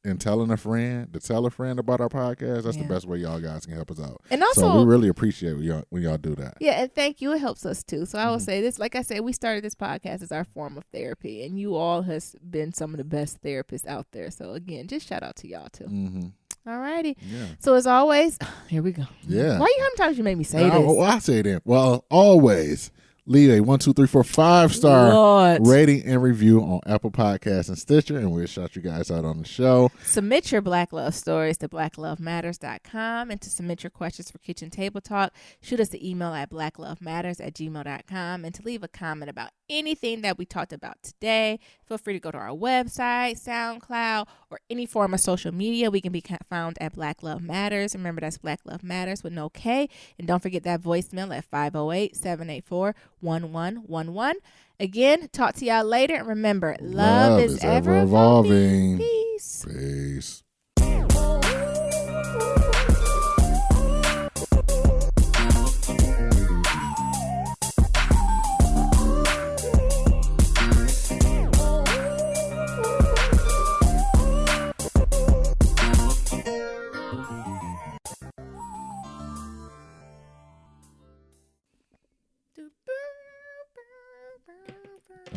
And telling a friend to tell a friend about our podcast, that's the best way y'all guys can help us out. And also, so we really appreciate when y'all do that. Yeah, and thank you. It helps us too. So I will say this, like I said, we started this podcast as our form of therapy, and you all has been some of the best therapists out there. So again, just shout out to y'all too. Mm-hmm. All righty. Yeah. So as always, here we go. Yeah. How many times you made me say this? Oh, I say that. Well, always. Leave a 1, 2, 3, 4, 5-star rating and review on Apple Podcasts and Stitcher, and we'll shout you guys out on the show. Submit your Black Love stories to blacklovematters.com, and to submit your questions for Kitchen Table Talk, shoot us an email at blacklovematters@gmail.com, and to leave a comment about anything that we talked about today, feel free to go to our website, SoundCloud, or any form of social media. We can be found at Black Love Matters. Remember, that's Black Love Matters with no K. And don't forget that voicemail at 508-784-1111. Again, talk to y'all later. And remember, love is ever evolving. Peace. Peace.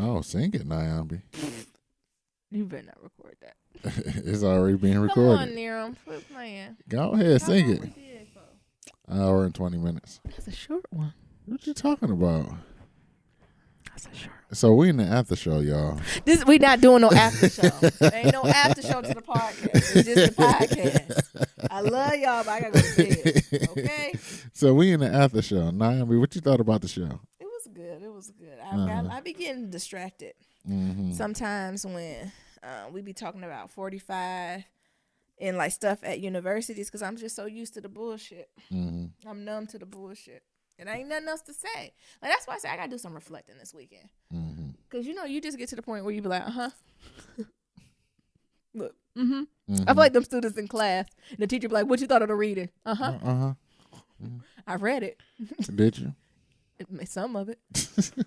Oh, sing it, Nyambi. You better not record that. It's already being recorded. Come on, Nero. Quit playing. Go ahead, sing it. An hour and 20 minutes. That's a short one. What you talking about? That's a short one. So we in the after show, y'all. We not doing no after show. There ain't no after show to the podcast. It's just the podcast. I love y'all, but I gotta go to bed. Okay? So we in the after show. Nyambi, what you thought about the show? It was good. I be getting distracted sometimes when we be talking about 45 and like stuff at universities because I'm just so used to the bullshit. I'm numb to the bullshit. And ain't nothing else to say. Like that's why I say I gotta do some reflecting this weekend. Because you just get to the point where you be like, look, I feel like them students in class and the teacher be like, what you thought of the reading? I read it. Did you? Some of it.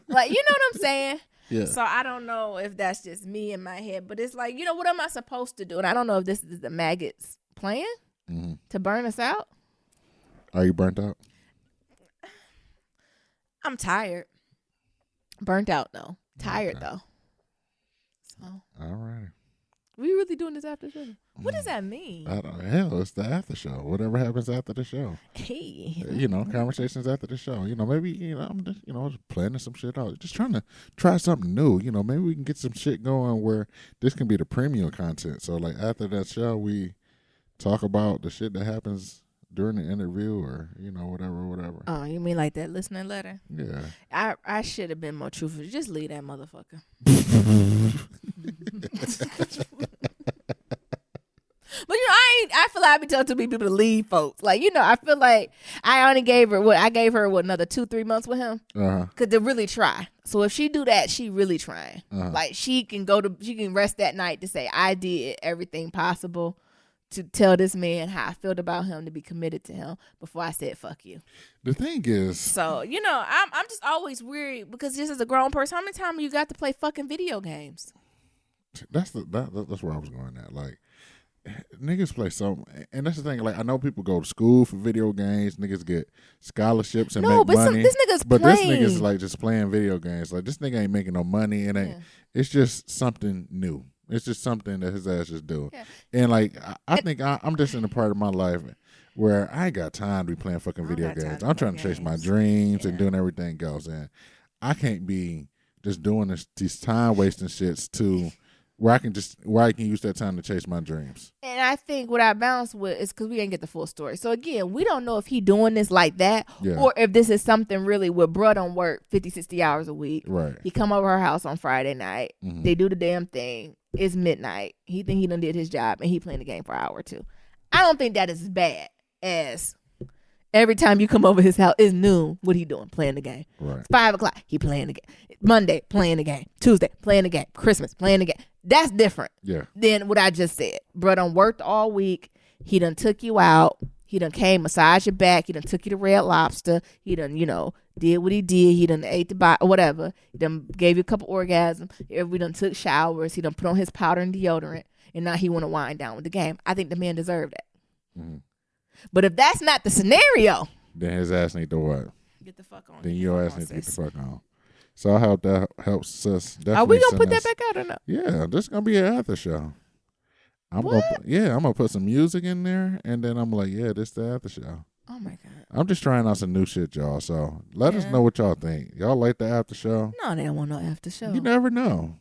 Like, you know what I'm saying? Yeah. So I don't know if that's just me in my head, but it's like, what am I supposed to do? And I don't know if this is the MAGATS plan to burn us out. Are you burnt out? I'm tired. Burnt out, though. Tired, though. So. All right. We really doing this after show? What does that mean? Hell, it's the after show. Whatever happens after the show. Hey. Conversations after the show. Maybe, I'm just, just planning some shit out. Just trying to try something new. Maybe we can get some shit going where this can be the premium content. So, like, after that show, we talk about the shit that happens during the interview or, whatever. Oh, you mean like that listening letter? Yeah. I should have been more truthful. Just leave that motherfucker. But I feel like I be telling too many people to leave folks. Like, I feel like I only gave her another 2-3 months with him. Cause to really try. So if she do that, she really trying. Like she can rest that night to say, I did everything possible to tell this man how I felt about him, to be committed to him before I said fuck you. The thing is, so I'm just always worried because just as a grown person, how many times you got to play fucking video games? That's where I was going at. Like, niggas play some, and that's the thing. Like I know people go to school for video games. Niggas get scholarships and No, make but money. this nigga's But playing. this nigga's like just playing video games. Like this nigga ain't making no money. It ain't. Yeah. It's just something new. It's just something that his ass is doing. Yeah. And like I think I'm just in a part of my life where I ain't got time to be playing fucking I don't video got time games. to I'm play trying to chase my games. dreams and Yeah. doing everything else, and I can't be just doing these time wasting shits to where I can use that time to chase my dreams. And I think what I bounce with is because we didn't get the full story. So again, we don't know if he doing this like that Yeah. or if this is something really where bruh don't work 50, 60 hours a week. Right. He come over her house on Friday night. Mhm. They do the damn thing. It's midnight. He think he done did his job and he playing the game for an hour or two. I don't think that is as bad as every time you come over his house, it's noon. What he doing? Playing the game. Right. It's 5 o'clock. He playing the game. Monday, playing the game. Tuesday, playing the game. Christmas, playing the game. That's different Yeah. than what I just said. Bro done worked all week. He done took you out. He done came, massaged your back. He done took you to Red Lobster. He done, did what he did. He done ate the or whatever. He done gave you a couple orgasms. We done took showers. He done put on his powder and deodorant. And now he want to wind down with the game. I think the man deserved that. Mm-hmm. But if that's not the scenario, Then his ass need to what? get the fuck on. Then your ass need to get the fuck on. So I hope that helps us. Are we Definitely gonna put send that us- back out or not? Yeah, this is gonna be an after show. I'm What? gonna put some music in there, and then I'm like, yeah, this the after show. Oh my god. I'm just trying out some new shit, y'all. So let us Yeah. know what y'all think. Y'all like the after show? No, they don't want no after show. You never know.